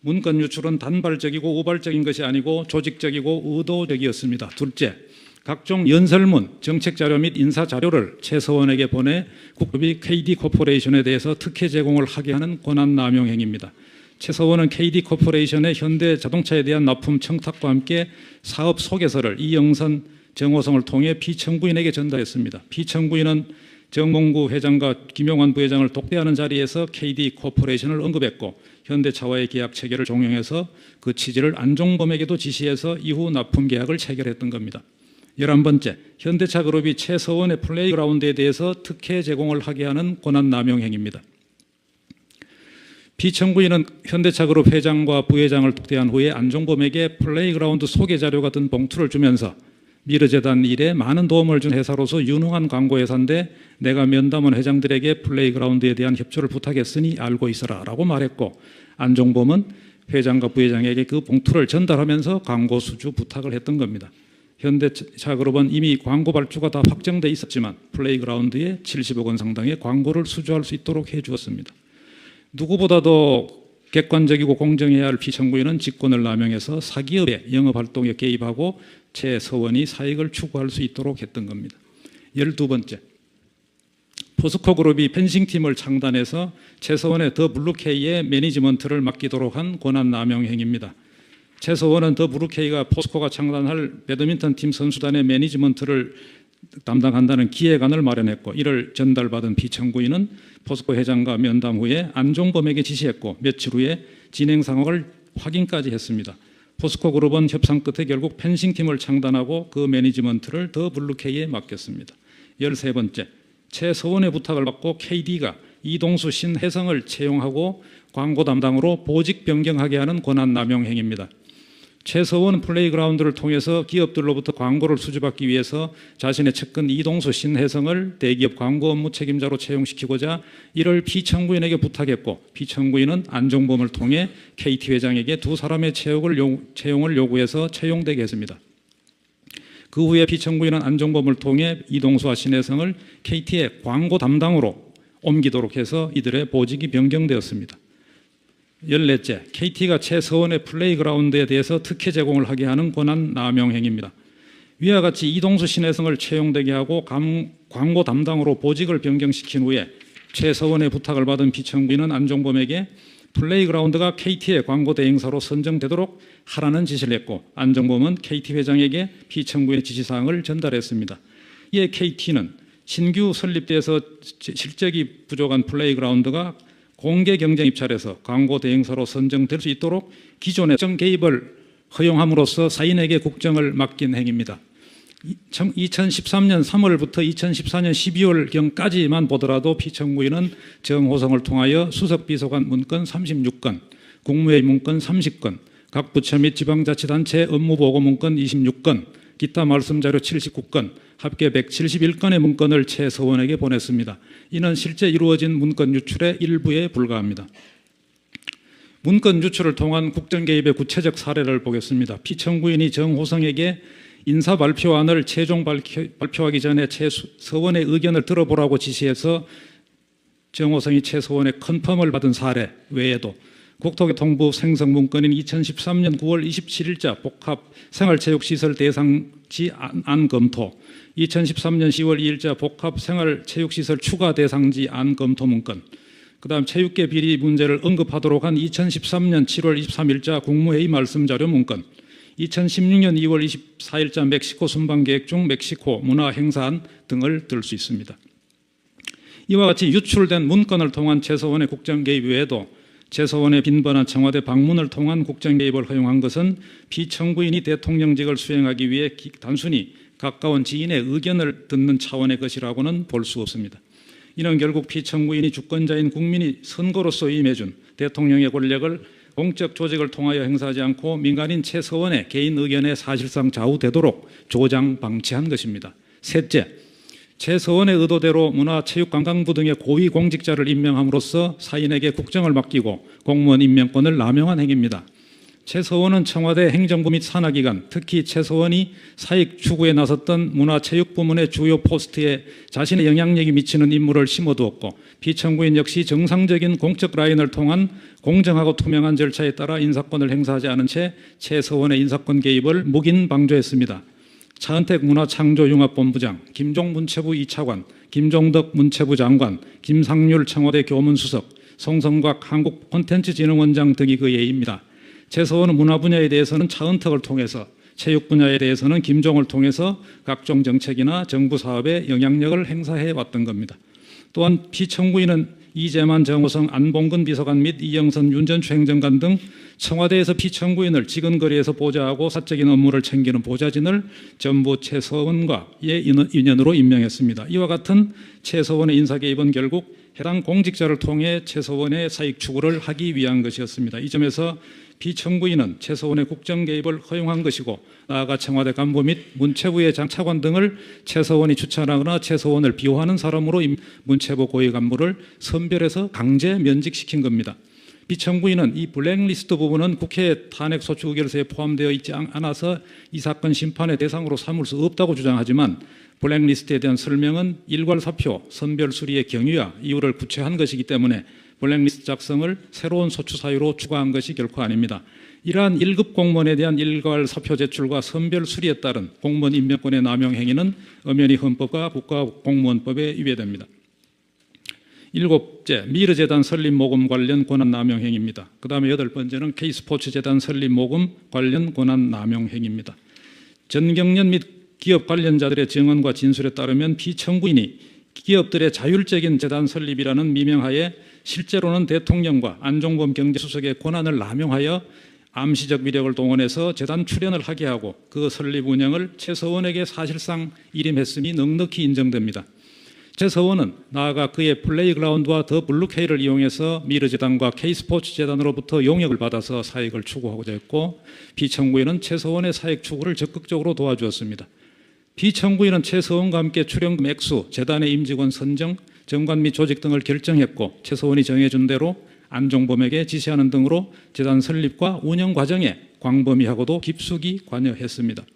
문건 유출은 단발적이고 우발적인 것이 아니고 조직적이고 의도적이었습니다. 둘째, 각종 연설문, 정책자료 및 인사자료를 최서원에게 보내 국급이 KD코퍼레이션에 대해서 특혜 제공을 하게 하는 권한남용 행위입니다. 최서원은 KD코퍼레이션의 현대자동차에 대한 납품 청탁과 함께 사업 소개서를 이영선, 정호성을 통해 피청구인에게 전달했습니다. 피청구인은 정몽구 회장과 김용환 부회장을 독대하는 자리에서 KD코퍼레이션을 언급했고 현대차와의 계약 체결을 종용해서 그 취지를 안종범에게도 지시해서 이후 납품 계약을 체결했던 겁니다. 11번째, 현대차그룹이 최서원의 플레이그라운드에 대해서 특혜 제공을 하게 하는 권한남용 행위입니다. 피청구인은 현대차그룹 회장과 부회장을 독대한 후에 안종범에게 플레이그라운드 소개 자료 같은 봉투를 주면서 미르재단 일에 많은 도움을 준 회사로서 유능한 광고 회사인데 내가 면담원 회장들에게 플레이그라운드에 대한 협조를 부탁했으니 알고 있어라 라고 말했고 안종범은 회장과 부회장에게 그 봉투를 전달하면서 광고 수주 부탁을 했던 겁니다. 현대차그룹은 이미 광고 발주가 다 확정돼 있었지만 플레이그라운드에 70억 원 상당의 광고를 수주할 수 있도록 해주었습니다. 누구보다도 객관적이고 공정해야 할 피청구인은 직권을 남용해서 사기업의 영업활동에 개입하고 최서원이 사익을 추구할 수 있도록 했던 겁니다. 12번째, 포스코그룹이 펜싱팀을 창단해서 최서원의 더 블루케이의 매니지먼트를 맡기도록 한 권한남용 행위입니다. 최서원은 더 블루케이가 포스코가 창단할 배드민턴팀 선수단의 매니지먼트를 담당한다는 기획안을 마련했고 이를 전달받은 피청구인은 포스코 회장과 면담 후에 안종범에게 지시했고 며칠 후에 진행 상황을 확인까지 했습니다. 포스코 그룹은 협상 끝에 결국 펜싱팀을 창단하고 그 매니지먼트를 더 블루K에 맡겼습니다. 13번째, 최서원의 부탁을 받고 KD가 이동수 신혜성을 채용하고 광고 담당으로 보직 변경하게 하는 권한 남용 행위입니다. 최서원 플레이그라운드를 통해서 기업들로부터 광고를 수주받기 위해서 자신의 측근 이동수 신혜성을 대기업 광고 업무 책임자로 채용시키고자 이를 피청구인에게 부탁했고, 피청구인은 안종범을 통해 KT 회장에게 두 사람의 채용을 요구해서 채용되게 했습니다. 그 후에 피청구인은 안종범을 통해 이동수와 신혜성을 KT의 광고 담당으로 옮기도록 해서 이들의 보직이 변경되었습니다. 14째, KT가 최서원의 플레이그라운드에 대해서 특혜 제공을 하게 하는 권한 남용 행위입니다. 위와 같이 이동수 신혜성을 채용되게 하고 광고 담당으로 보직을 변경시킨 후에 최서원의 부탁을 받은 피청구인은 안종범에게 플레이그라운드가 KT의 광고 대행사로 선정되도록 하라는 지시를 했고, 안종범은 KT 회장에게 피청구인의 지시사항을 전달했습니다. 이에 KT는 신규 설립돼서 실적이 부족한 플레이그라운드가 공개 경쟁 입찰에서 광고 대행사로 선정될 수 있도록 기존의 국정 개입을 허용함으로써 사인에게 국정을 맡긴 행위입니다. 2013년 3월부터 2014년 12월경까지만 보더라도 피청구인은 정호성을 통하여 수석비서관 문건 36건, 국무회의 문건 30건, 각 부처 및 지방자치단체 업무보고 문건 26건, 기타 말씀자료 79건, 합계 171건의 문건을 최서원에게 보냈습니다. 이는 실제 이루어진 문건 유출의 일부에 불과합니다. 문건 유출을 통한 국정 개입의 구체적 사례를 보겠습니다. 피청구인이 정호성에게 인사 발표안을 최종 발표하기 전에 최서원의 의견을 들어보라고 지시해서 정호성이 최서원의 컨펌을 받은 사례 외에도 국토교통부 생성 문건인 2013년 9월 27일자 복합 생활체육시설 대상지 안 검토, 2013년 10월 2일자 복합 생활체육시설 추가 대상지 안 검토 문건, 그 다음 체육계 비리 문제를 언급하도록 한 2013년 7월 23일자 국무회의 말씀자료 문건, 2016년 2월 24일자 멕시코 순방계획 중 멕시코 문화행사안 등을 들 수 있습니다. 이와 같이 유출된 문건을 통한 최서원의 국정 개입 외에도 최서원의 빈번한 청와대 방문을 통한 국정 개입을 허용한 것은 피청구인이 대통령직을 수행하기 위해 단순히 가까운 지인의 의견을 듣는 차원의 것이라고는 볼 수 없습니다. 이는 결국 피청구인이 주권자인 국민이 선거로서 임해준 대통령의 권력을 공적 조직을 통하여 행사하지 않고 민간인 최서원의 개인 의견에 사실상 좌우되도록 조장 방치한 것입니다. 셋째, 최서원의 의도대로 문화체육관광부 등의 고위 공직자를 임명함으로써 사인에게 국정을 맡기고 공무원 임명권을 남용한 행위입니다. 최서원은 청와대 행정부 및 산하기관, 특히 최서원이 사익 추구에 나섰던 문화체육부문의 주요 포스트에 자신의 영향력이 미치는 인물을 심어두었고, 피청구인 역시 정상적인 공적 라인을 통한 공정하고 투명한 절차에 따라 인사권을 행사하지 않은 채 최서원의 인사권 개입을 묵인 방조했습니다. 차은택 문화창조융합본부장, 김종 문체부 2차관, 김종덕 문체부 장관, 김상률 청와대 교문수석, 송성곽 한국콘텐츠진흥원장 등이 그 예입니다. 최서원은 문화 분야에 대해서는 차은택을 통해서, 체육 분야에 대해서는 김종을 통해서 각종 정책이나 정부 사업에 영향력을 행사해 왔던 겁니다. 또한 피청구인은 이재만, 정호성, 안봉근 비서관 및 이영선, 윤전추 행정관 등 청와대에서 피청구인을 지근거리에서 보좌하고 사적인 업무를 챙기는 보좌진을 전부 최서원과의 인연으로 임명했습니다. 이와 같은 최서원의 인사 개입은 결국 해당 공직자를 통해 최서원의 사익 추구를 하기 위한 것이었습니다. 이 점에서 피청구인은 최서원의 국정 개입을 허용한 것이고, 나아가 청와대 간부 및 문체부의 장차관 등을 최서원이 추천하거나 최서원을 비호하는 사람으로 문체부 고위 간부를 선별해서 강제 면직시킨 겁니다. 피청구인은 이 블랙리스트 부분은 국회 탄핵 소추 의결서에 포함되어 있지 않아서 이 사건 심판의 대상으로 삼을 수 없다고 주장하지만, 블랙리스트에 대한 설명은 일괄사표, 선별 수리의 경위와 이유를 구체화한 것이기 때문에 블랙리스트 작성을 새로운 소추 사유로 추가한 것이 결코 아닙니다. 이러한 1급 공무원에 대한 일괄 사표 제출과 선별 수리에 따른 공무원 임명권의 남용 행위는 엄연히 헌법과 국가공무원법에 위배됩니다. 7째, 미르재단 설립 모금 관련 권한 남용 행위입니다. 그 다음에 8번째는 K스포츠재단 설립 모금 관련 권한 남용 행위입니다. 전경련 및 기업 관련자들의 증언과 진술에 따르면 피청구인이 기업들의 자율적인 재단 설립이라는 미명하에 실제로는 대통령과 안종범 경제수석의 권한을 남용하여 암시적 위력을 동원해서 재단 출연을 하게 하고 그 설립 운영을 최서원에게 사실상 일임했음이 넉넉히 인정됩니다. 최서원은 나아가 그의 플레이그라운드와 더 블루케이를 이용해서 미르재단과 K스포츠재단으로부터 용역을 받아서 사익을 추구하고자 했고, 비청구인은 최서원의 사익 추구를 적극적으로 도와주었습니다. 비청구인은 최서원과 함께 출연금 액수, 재단의 임직원 선정, 정관 및 조직 등을 결정했고, 최서원이 정해준 대로 안종범에게 지시하는 등으로 재단 설립과 운영 과정에 광범위하고도 깊숙이 관여했습니다.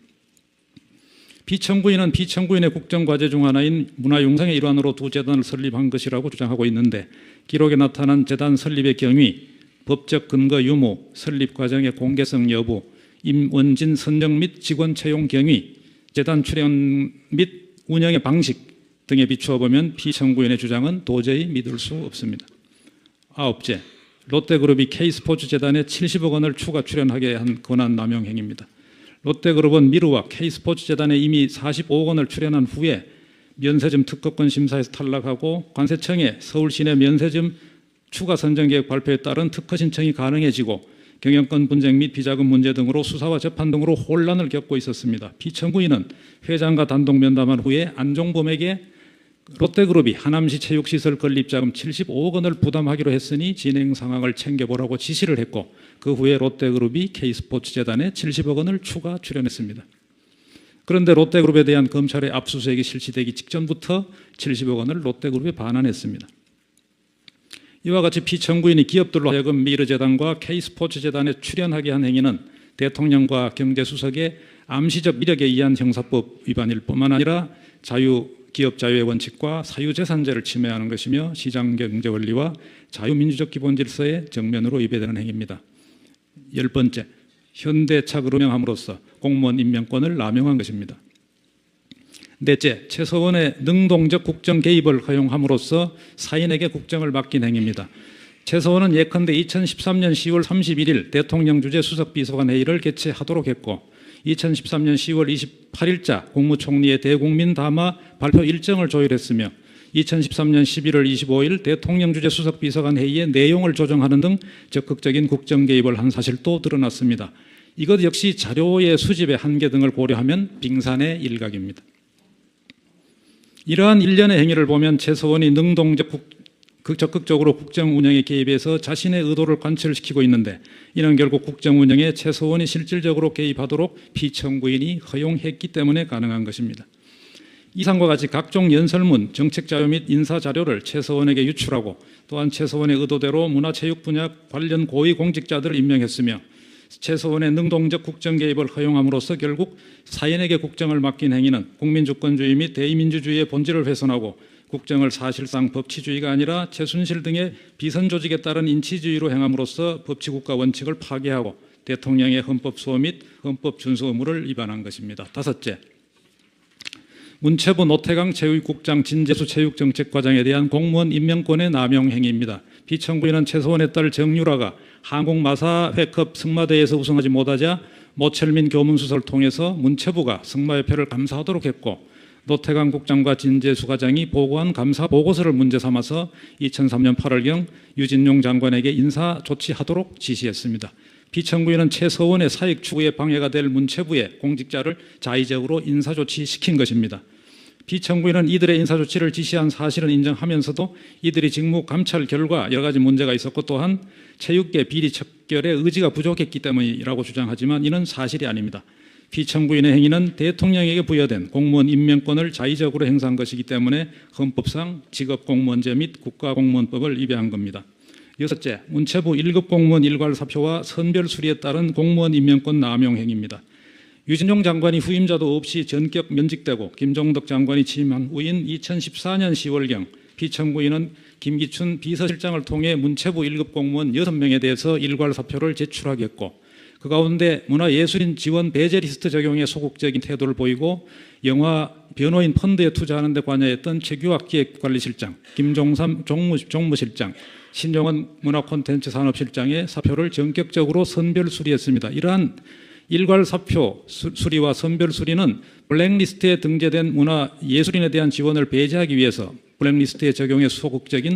비청구인은 비청구인의 국정과제 중 하나인 문화융상의 일환으로 두 재단을 설립한 것이라고 주장하고 있는데, 기록에 나타난 재단 설립의 경위, 법적 근거 유무, 설립 과정의 공개성 여부, 임원진 선정 및 직원 채용 경위, 재단 출연 및 운영의 방식 등에 비추어 보면 비청구인의 주장은 도저히 믿을 수 없습니다. 9째, 롯데그룹이 K스포츠재단에 70억 원을 추가 출연하게 한 권한 남용 행위입니다. 롯데그룹은 미르와 K스포츠재단에 이미 45억 원을 출연한 후에 면세점 특허권 심사에서 탈락하고 관세청에 서울시내 면세점 추가 선정 계획 발표에 따른 특허 신청이 가능해지고 경영권 분쟁 및 비자금 문제 등으로 수사와 재판 등으로 혼란을 겪고 있었습니다. 비청구인은 회장과 단독 면담한 후에 안종범에게 롯데그룹이 하남시 체육시설 건립자금 75억 원을 부담하기로 했으니 진행 상황을 챙겨보라고 지시를 했고, 그 후에 롯데그룹이 K스포츠재단에 70억 원을 추가 출연했습니다. 그런데 롯데그룹에 대한 검찰의 압수수색이 실시되기 직전부터 70억 원을 롯데그룹에 반환했습니다. 이와 같이 비청구인이 기업들로 하여금 미르재단과 K스포츠재단에 출연하게 한 행위는 대통령과 경제수석의 암시적 위력에 의한 형사법 위반일 뿐만 아니라 기업 자유의 원칙과 사유재산제를 침해하는 것이며 시장경제원리와 자유민주적 기본질서에 정면으로 위배되는 행위입니다. 10번째, 현대차를 운영함으로써 공무원 임명권을 남용한 것입니다. 넷째, 최서원의 능동적 국정 개입을 허용함으로써 사인에게 국정을 맡긴 행위입니다. 최서원은 예컨대 2013년 10월 31일 대통령 주재 수석비서관 회의를 개최하도록 했고, 2013년 10월 28일자 국무총리의 대국민 담화 발표 일정을 조율했으며 2013년 11월 25일 대통령 주재 수석비서관 회의의 내용을 조정하는 등 적극적인 국정 개입을 한 사실도 드러났습니다. 이것 역시 자료의 수집의 한계 등을 고려하면 빙산의 일각입니다. 이러한 일련의 행위를 보면 최서원이 적극적으로 국정 운영에 개입해서 자신의 의도를 관철시키고 있는데, 이는 결국 국정 운영에 최서원이 실질적으로 개입하도록 비청구인이 허용했기 때문에 가능한 것입니다. 이상과 같이 각종 연설문, 정책자료 및 인사자료를 최서원에게 유출하고, 또한 최서원의 의도대로 문화체육 분야 관련 고위공직자들을 임명했으며, 최서원의 능동적 국정 개입을 허용함으로써 결국 사인에게 국정을 맡긴 행위는 국민주권주의 및 대의민주주의의 본질을 훼손하고 국정을 사실상 법치주의가 아니라 최순실 등의 비선조직에 따른 인치주의로 행함으로써 법치국가 원칙을 파괴하고 대통령의 헌법수호 및 헌법준수 의무를 위반한 것입니다. 5째, 문체부 노태강 체육국장 진재수 체육정책과장에 대한 공무원 임명권의 남용 행위입니다. 비청구인은 최서원의 딸 정유라가 항공마사회컵 승마대회에서 우승하지 못하자 모철민 교문수석을 통해서 문체부가 승마협회를 감사하도록 했고, 노태강 국장과 진재수 과장이 보고한 감사 보고서를 문제 삼아서 2003년 8월경 유진용 장관에게 인사 조치하도록 지시했습니다. 비청구인은 최서원의 사익 추구에 방해가 될 문체부의 공직자를 자의적으로 인사 조치시킨 것입니다. 비청구인은 이들의 인사 조치를 지시한 사실은 인정하면서도 이들이 직무 감찰 결과 여러 가지 문제가 있었고, 또한 체육계 비리 척결에 의지가 부족했기 때문이라고 주장하지만 이는 사실이 아닙니다. 비청구인의 행위는 대통령에게 부여된 공무원 임명권을 자의적으로 행사한 것이기 때문에 헌법상 직업공무원제 및 국가공무원법을 위배한 겁니다. 6째, 문체부 1급 공무원 일괄 사표와 선별 수리에 따른 공무원 임명권 남용 행위입니다. 유진용 장관이 후임자도 없이 전격 면직되고 김종덕 장관이 취임한 후인 2014년 10월경 비청구인은 김기춘 비서실장을 통해 문체부 1급 공무원 6명에 대해서 일괄 사표를 제출하게 했고, 그 가운데 문화예술인 지원 배제 리스트 적용에 소극적인 태도를 보이고 영화 변호인 펀드에 투자하는 데 관여했던 최규학 기획관리실장, 김종삼 종무실장, 신용원 문화콘텐츠 산업실장의 사표를 전격적으로 선별 수리했습니다. 이러한 일괄 사표 수리와 선별 수리는 블랙리스트에 등재된 문화예술인에 대한 지원을 배제하기 위해서 블랙리스트의 적용에 소극적인